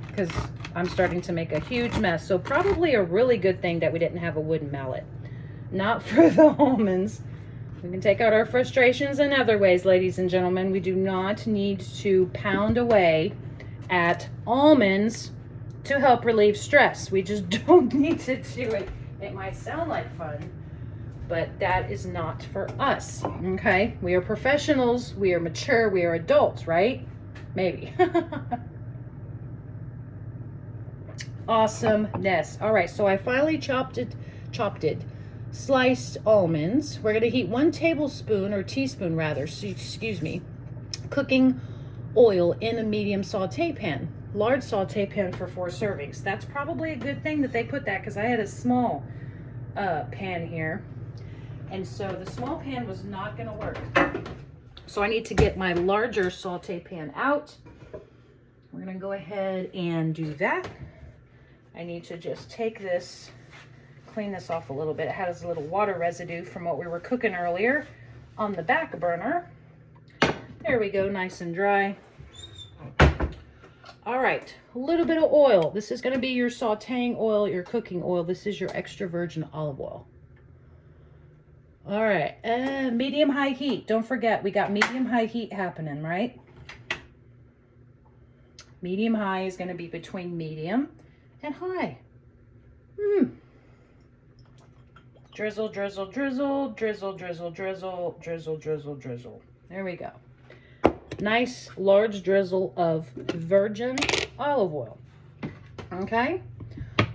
because I'm starting to make a huge mess. So probably a really good thing that we didn't have a wooden mallet. Not for the almonds. We can take out our frustrations in other ways, ladies and gentlemen. We do not need to pound away at almonds to help relieve stress. We just don't need to do it. It might sound like fun, but that is not for us, okay? We are professionals, we are mature, we are adults, right? Maybe. Awesomeness. All right, so I finally chopped it. Sliced almonds. We're going to heat 1 tablespoon, or teaspoon rather, excuse me, cooking oil in a medium saute pan. Large saute pan for 4 servings. That's probably a good thing that they put that, because I had a small pan here. And so the small pan was not gonna work. So I need to get my larger saute pan out. We're gonna go ahead and do that. I need to just take this, clean this off a little bit. It has a little water residue from what we were cooking earlier on the back burner. There we go, nice and dry. All right, a little bit of oil. This is gonna be your sauteing oil, your cooking oil. This is your extra virgin olive oil. All right, medium-high heat. Don't forget, we got medium-high heat happening, right? Medium-high is gonna be between medium and high. Drizzle, drizzle, drizzle, drizzle, drizzle, drizzle, drizzle, drizzle, drizzle. There we go. Nice large drizzle of virgin olive oil. Okay?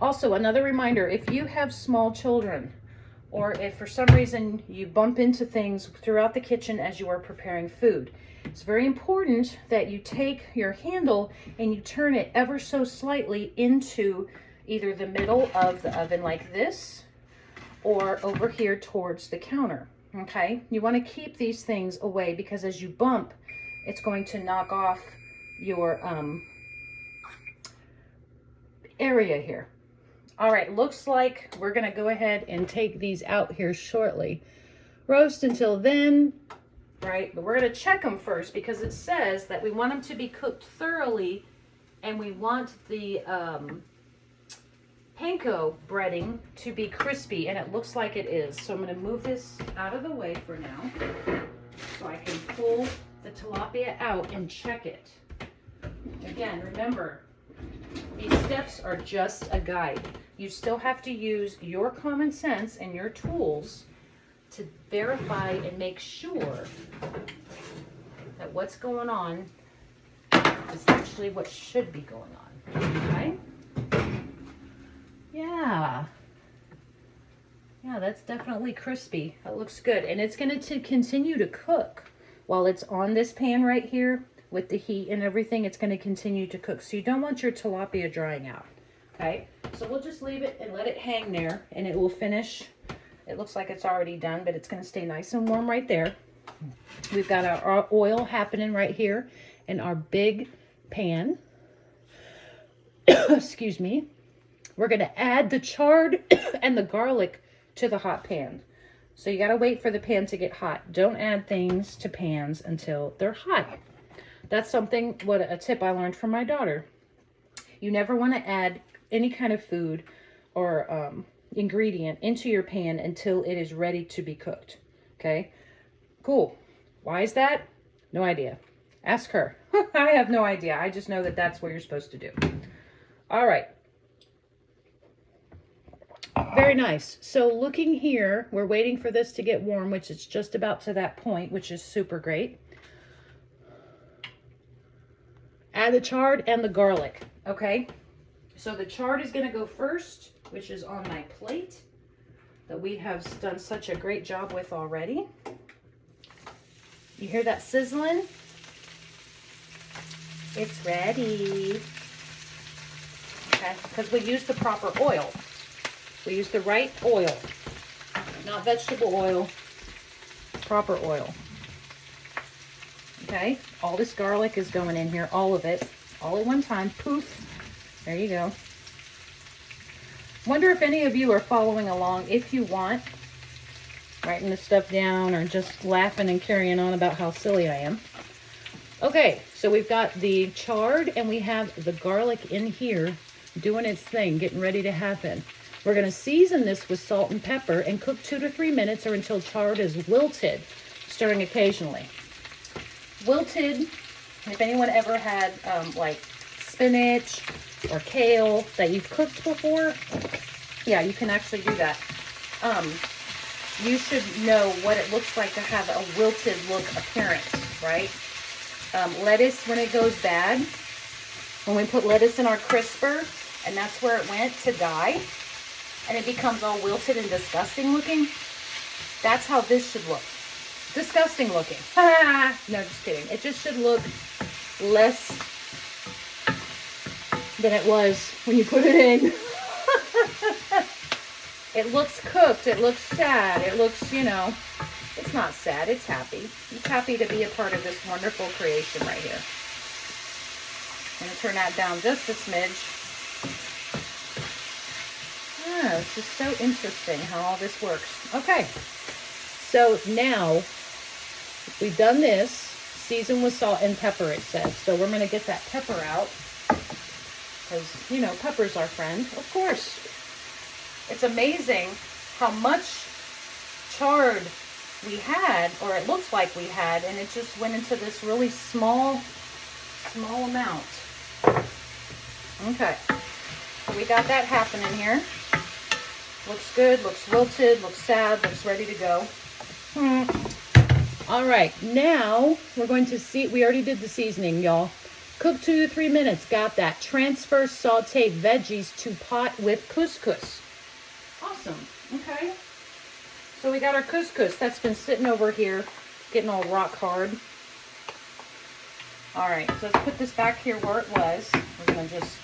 Also, another reminder, if you have small children, or if for some reason you bump into things throughout the kitchen as you are preparing food, it's very important that you take your handle and you turn it ever so slightly into either the middle of the oven like this, or over here towards the counter. Okay? You want to keep these things away because as you bump, it's going to knock off your area here. All right, looks like we're gonna go ahead and take these out here shortly. Roast until then, right? But we're gonna check them first because it says that we want them to be cooked thoroughly and we want the panko breading to be crispy, and it looks like it is. So I'm gonna move this out of the way for now so I can pull the tilapia out and check it. Again, remember, these steps are just a guide. You still have to use your common sense and your tools to verify and make sure that what's going on is actually what should be going on. Okay? Yeah. Yeah, that's definitely crispy. That looks good. And it's going to continue to cook while it's on this pan right here with the heat and everything. It's going to continue to cook. So you don't want your tilapia drying out. Okay? So we'll just leave it and let it hang there and it will finish. It looks like it's already done, but it's going to stay nice and warm right there. We've got our oil happening right here in our big pan. Excuse me. We're going to add the chard and the garlic to the hot pan. So you got to wait for the pan to get hot. Don't add things to pans until they're hot. That's something, a tip I learned from my daughter. You never want to add any kind of food or ingredient into your pan until it is ready to be cooked. Okay? Cool. Why is that? No idea. Ask her. I have no idea. I just know that that's what you're supposed to do. All right. Very nice. So looking here, we're waiting for this to get warm, which is just about to that point, which is super great. Add the chard and the garlic. Okay? So the chard is going to go first, which is on my plate that we have done such a great job with already. You hear that sizzling? It's ready. Okay, because we use the proper oil. We use the right oil, not vegetable oil, proper oil. Okay, all this garlic is going in here, all of it, all at one time. Poof. There you go. Wonder if any of you are following along. If you want, writing this stuff down or just laughing and carrying on about how silly I am. Okay, so we've got the chard and we have the garlic in here doing its thing, getting ready to happen. We're going to season this with salt and pepper and cook 2 to 3 minutes or until chard is wilted, stirring occasionally. Wilted, if anyone ever had like spinach or kale that you've cooked before, yeah, you can actually do that. You should know what it looks like to have a wilted look appearance, right? Lettuce, when it goes bad, when we put lettuce in our crisper, and that's where it went to die, and it becomes all wilted and disgusting looking, that's how this should look. Disgusting looking. No, just kidding. It just should look less than it was when you put it in. It looks cooked. It looks sad. It looks, you know, it's not sad. It's happy. It's happy to be a part of this wonderful creation right here. I'm going to turn that down just a smidge. Ah, it's just so interesting how all this works. Okay. So now we've done this. Season with salt and pepper, it says. So we're going to get that pepper out. Because, you know, pepper's our friend. Of course. It's amazing how much chard we had, or it looks like we had, and it just went into this really small amount. Okay. So we got that happening here. Looks good, looks wilted, looks sad, looks ready to go. All right, now we're going to see, we already did the seasoning, y'all. Cook 2 to 3 minutes, got that. Transfer sauteed veggies to pot with couscous. Awesome, okay. So we got our couscous. That's been sitting over here, getting all rock hard. All right, so let's put this back here where it was. We're gonna just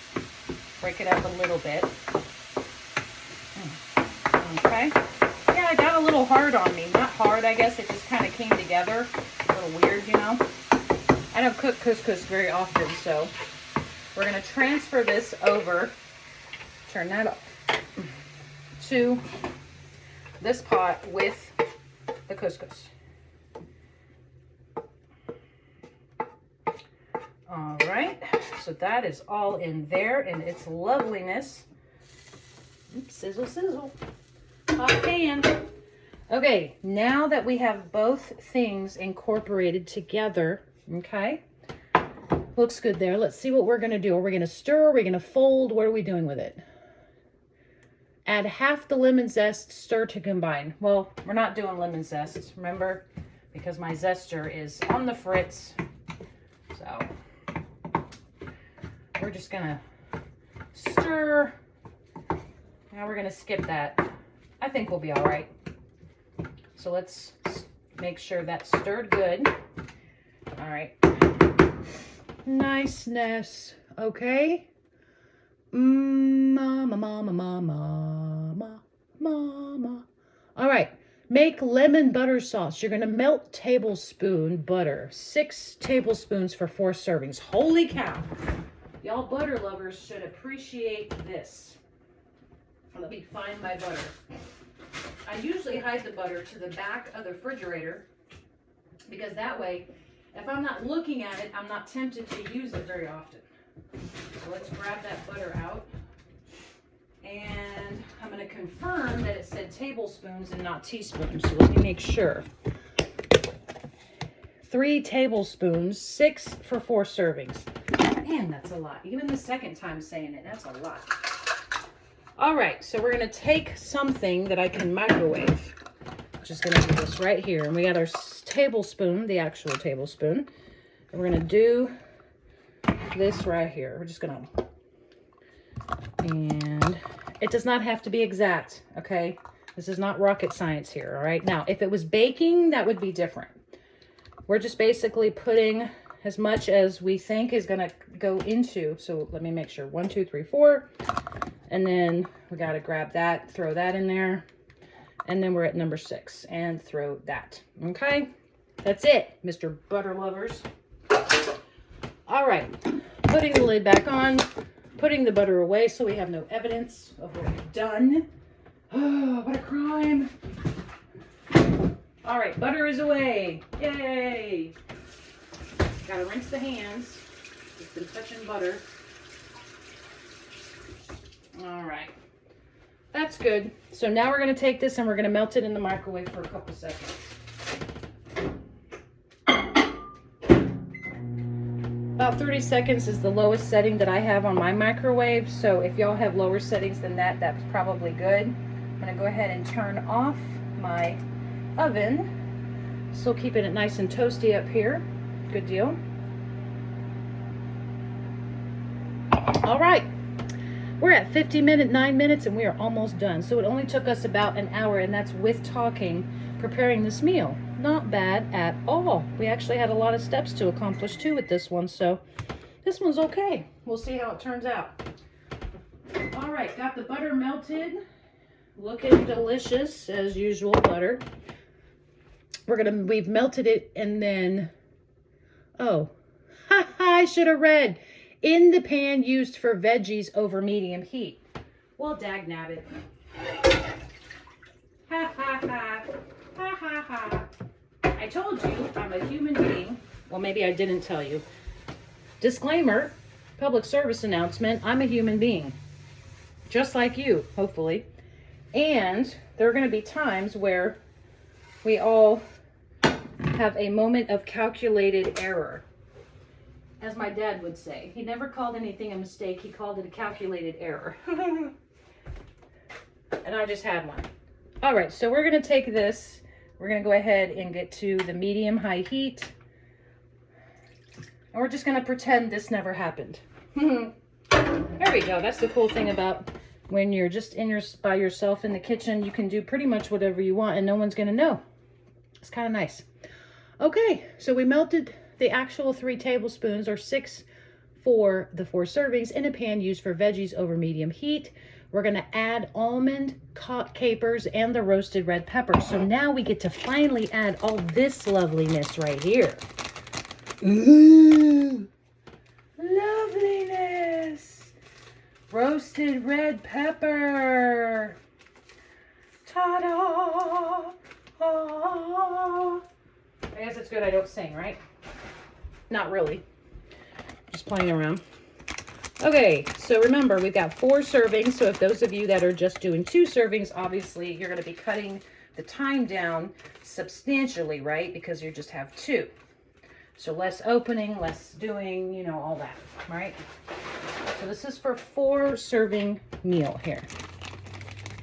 break it up a little bit. Okay. Yeah, it got a little hard on me. Not hard, I guess. It just kind of came together. A little weird, you know. I don't cook couscous very often, so we're going to transfer this over. Turn that off. To this pot with the couscous. All right. So that is all in there in its loveliness. Oops, sizzle, sizzle. Hot pan. Okay, now that we have both things incorporated together, okay, looks good there. Let's see what we're going to do. Are we going to stir? Are we going to fold? What are we doing with it? Add half the lemon zest, stir to combine. Well, we're not doing lemon zest, remember? Because my zester is on the fritz. So we're just going to stir. Now we're going to skip that. I think we'll be all right. So let's make sure that's stirred good. All right. Niceness. Okay. Mama, mama, mama, mama. All right. Make lemon butter sauce. You're going to melt tablespoon butter. 6 tablespoons for 4 servings. Holy cow. Y'all butter lovers should appreciate this. Let me find my butter. I usually hide the butter to the back of the refrigerator because that way, if I'm not looking at it, I'm not tempted to use it very often. So let's grab that butter out. And I'm going to confirm that it said tablespoons and not teaspoons. So let me make sure. 3 tablespoons, 6 for 4 servings. Man, that's a lot. Even the second time saying it, that's a lot. All right, so we're going to take something that I can microwave. Just going to do this right here. And we got our tablespoon, the actual tablespoon. And we're going to do this right here. We're just going to... And it does not have to be exact, okay? This is not rocket science here, all right? Now, if it was baking, that would be different. We're just basically putting as much as we think is going to go into. So let me make sure. 1, 2, 3, 4. And then we got to grab that, throw that in there. And then we're at number 6 and throw that. Okay? That's it, Mr. Butter Lovers. All right. Putting the lid back on. Putting the butter away so we have no evidence of what we've done. Oh, what a crime. All right, butter is away. Yay. Gotta rinse the hands. Just been touching butter. All right, that's good. So now we're going to take this and we're going to melt it in the microwave for a couple seconds. About 30 seconds is the lowest setting that I have on my microwave. So if y'all have lower settings than that, that's probably good. I'm going to go ahead and turn off my oven. Still keeping it nice and toasty up here. Good deal. All right. We're at 9 minutes and we are almost done. So it only took us about an hour, and that's with talking, preparing this meal. Not bad at all. We actually had a lot of steps to accomplish too with this one, so this one's okay. We'll see how it turns out. All right, got the butter melted. Looking delicious as usual, butter. We've melted it, and then, oh, I should have read, in the pan used for veggies over medium heat. Well, dagnabbit. Ha ha ha. Ha ha ha. I told you I'm a human being. Well, maybe I didn't tell you. Disclaimer, public service announcement, I'm a human being. Just like you, hopefully. And there are going to be times where we all have a moment of calculated error. As my dad would say, he never called anything a mistake, he called it a calculated error. And I just had one. All right, so we're going to take this. We're going to go ahead and get to the medium-high heat. And we're just going to pretend this never happened. There we go. That's the cool thing about when you're just by yourself in the kitchen. You can do pretty much whatever you want and no one's going to know. It's kind of nice. Okay, so we melted the actual 3 tablespoons or 6 for the 4 servings in a pan used for veggies over medium heat. We're going to add almond, capers, and the roasted red pepper. So now we get to finally add all this loveliness right here. Ooh, loveliness. Roasted red pepper. Ta-da! I guess it's good I don't sing, right? Not really. Just playing around. Okay, so remember, we've got 4 servings. So if those of you that are just doing 2 servings, obviously you're going to be cutting the time down substantially, right? Because you just have 2. So less opening, less doing, you know, all that, right? So this is for 4 serving meal here.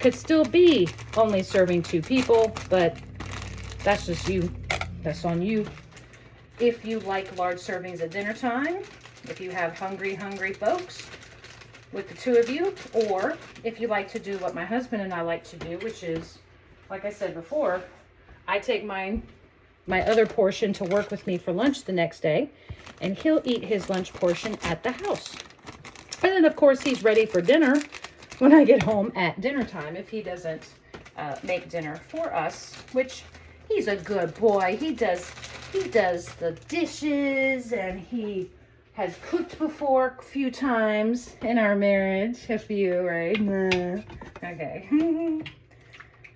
Could still be only serving 2 people, but that's just you. That's on you. If you like large servings at dinner time, if you have hungry folks with the 2 of you, or if you like to do what my husband and I like to do, which is, like I said before, I take my other portion to work with me for lunch the next day, and he'll eat his lunch portion at the house. And then, of course, he's ready for dinner when I get home at dinner time if he doesn't make dinner for us, which he's a good boy. He does the dishes, and he has cooked before a few times in our marriage. A few, right? Okay.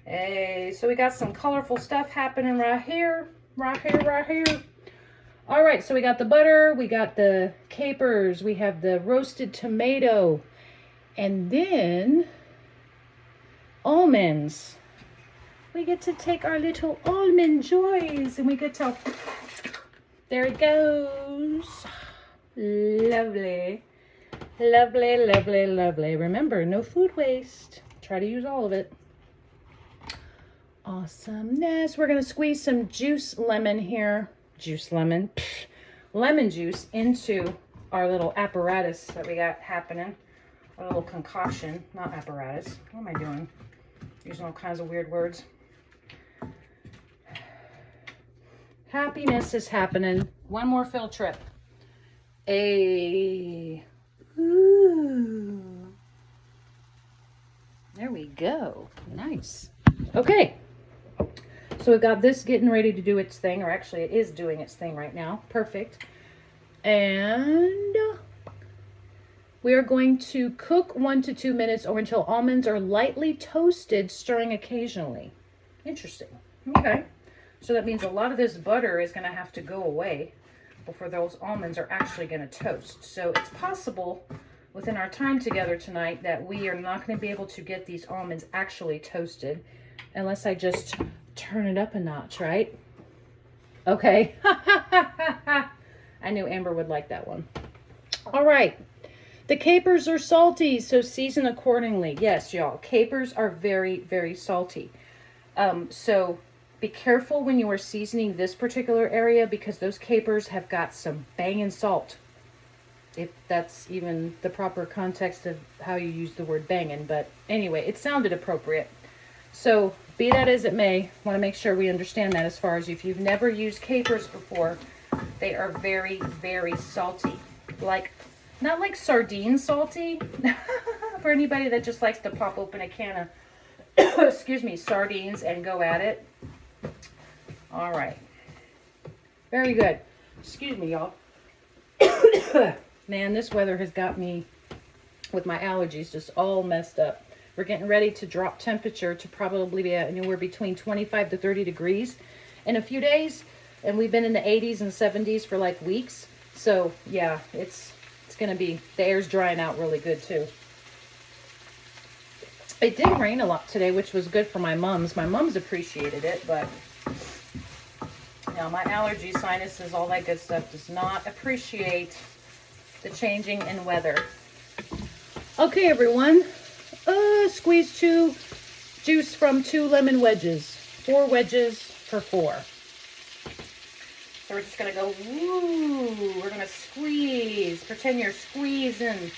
Hey, so we got some colorful stuff happening right here. Right here. All right, so we got the butter, we got the capers, we have the roasted tomato, and then almonds. We get to take our little almond joys, and we get to, there it goes. Lovely. Lovely, lovely, lovely. Remember, no food waste. Try to use all of it. Awesomeness. We're going to squeeze some lemon juice into our little apparatus that we got happening. Our little concoction, not apparatus. What am I doing? Using all kinds of weird words. Happiness is happening. One more fill trip. Ooh. There we go. Nice. Okay. So we've got this getting ready to do its thing, or actually it is doing its thing right now. Perfect. And we are going to cook 1 to 2 minutes or until almonds are lightly toasted, stirring occasionally. Interesting. Okay. So that means a lot of this butter is going to have to go away before those almonds are actually going to toast. So it's possible within our time together tonight that we are not going to be able to get these almonds actually toasted unless I just turn it up a notch, right? Okay. I knew Amber would like that one. All right. The capers are salty, so season accordingly. Yes, y'all, capers are very, very salty. So be careful when you are seasoning this particular area, because those capers have got some banging salt. If that's even the proper context of how you use the word banging. But anyway, it sounded appropriate. So be that as it may, want to make sure we understand that as far as if you've never used capers before, they are very, very salty. Like, not like sardine salty, for anybody that just likes to pop open a can excuse me, sardines and go at it. All right. Very good. Excuse me, y'all. Man, this weather has got me with my allergies just all messed up. We're getting ready to drop temperature to probably be at anywhere between 25 to 30 degrees in a few days. And we've been in the 80s and 70s for like weeks. So yeah, it's going to be, the air's drying out really good too. It did rain a lot today, which was good for my mums. My mums appreciated it, but you know, my allergies, sinuses, all that good stuff does not appreciate the changing in weather. Okay, everyone. Squeeze 2 juice from 2 lemon wedges. 4 wedges for 4. So we're just going to go, woo, we're going to squeeze. Pretend you're squeezing,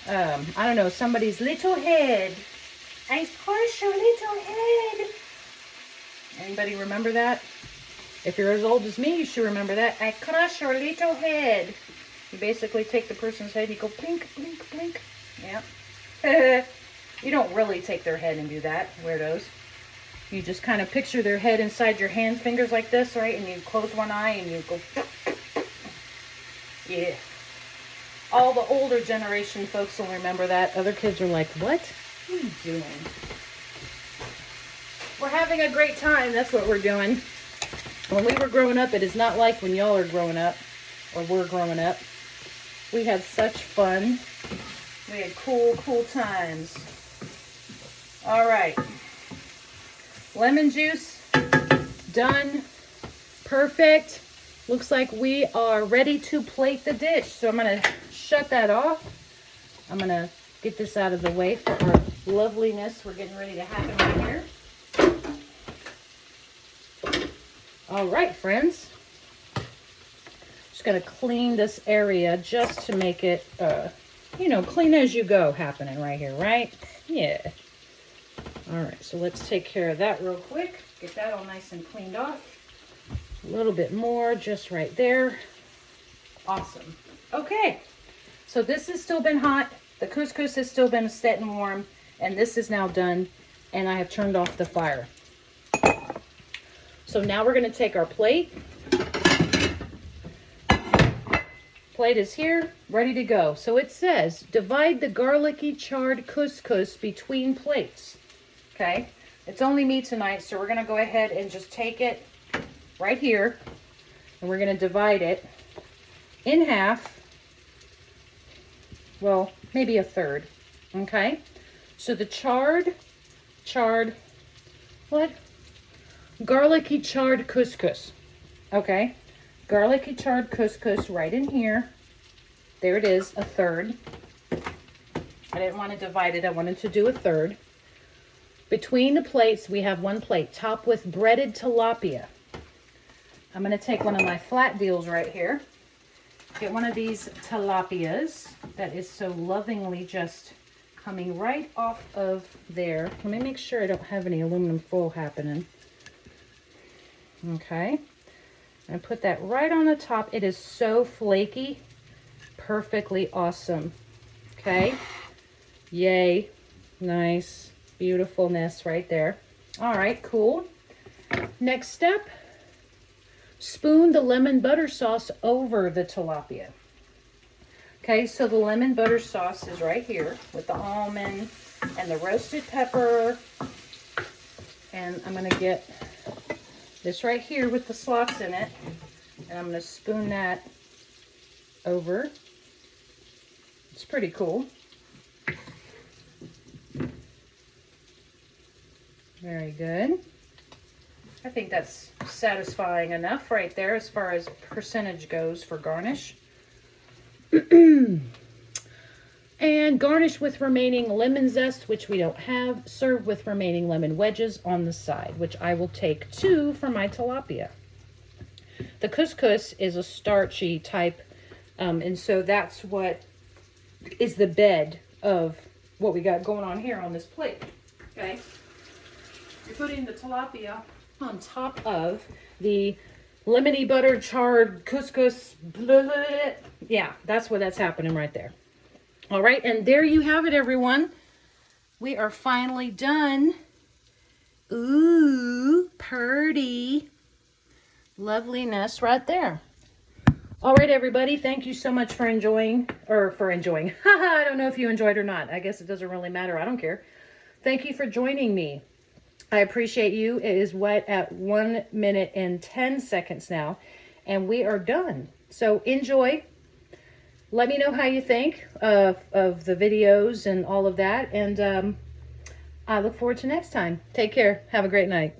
I don't know, somebody's little head. I squish your little head. Anybody remember that? If you're as old as me, you should remember that. I crush your little head. You basically take the person's head and you go blink, blink, blink. Yeah. You don't really take their head and do that, weirdos. You just kind of picture their head inside your hand, fingers like this, right? And you close one eye and you go. Yeah. All the older generation folks will remember that. Other kids are like, what are you doing? We're having a great time. That's what we're doing. When we were growing up, it is not like when y'all are growing up, or we're growing up. We had such fun. We had cool, cool times. All right. Lemon juice, done. Perfect. Looks like we are ready to plate the dish. So I'm going to shut that off. I'm going to get this out of the way for our loveliness we're getting ready to happen right here. All right, friends. Just going to clean this area just to make it, you know, clean as you go happening right here, right? Yeah. All right, so let's take care of that real quick. Get that all nice and cleaned off. A little bit more just right there. Awesome. Okay, so this has still been hot. The couscous has still been set and warm, and this is now done, and I have turned off the fire. So now we're going to take our plate. Plate is here, ready to go. So it says, divide the garlicky charred couscous between plates. Okay, it's only me tonight, so we're going to go ahead and just take it right here, and we're going to divide it in half. Well, maybe a third. Okay, so the charred, what? Garlicky charred couscous. Okay, garlicky charred couscous right in here. There it is, a third. I didn't want to divide it. I wanted to do a third. Between the plates, we have one plate topped with breaded tilapia. I'm going to take one of my flat deals right here. Get one of these tilapias that is so lovingly just coming right off of there. Let me make sure I don't have any aluminum foil happening. Okay. And put that right on the top. It is so flaky. Perfectly awesome. Okay. Yay. Nice. Beautifulness right there. All right, cool. Next step. Spoon the lemon butter sauce over the tilapia. Okay, so the lemon butter sauce is right here with the almond and the roasted pepper. And I'm going to get this right here with the slots in it. And I'm going to spoon that over. It's pretty cool. Very good. I think that's satisfying enough right there as far as percentage goes for garnish. And garnish with remaining lemon zest, which we don't have. Serve with remaining lemon wedges on the side, which I will take 2 for my tilapia. The couscous is a starchy type, and so that's what is the bed of what we got going on here on this plate. Okay. You're putting the tilapia on top of the lemony butter charred couscous. Blah, blah, blah. Yeah, that's happening right there. All right, and there you have it, everyone. We are finally done Ooh, purdy. Loveliness right there. All right, everybody. Thank you so much for enjoying. I don't know if you enjoyed or not. I guess it doesn't really matter. I don't care. Thank you for joining me. I appreciate you. It is at 1 minute and 10 seconds now, and we are done. So enjoy. Let me know how you think of the videos and all of that, and I look forward to next time. Take care. Have a great night.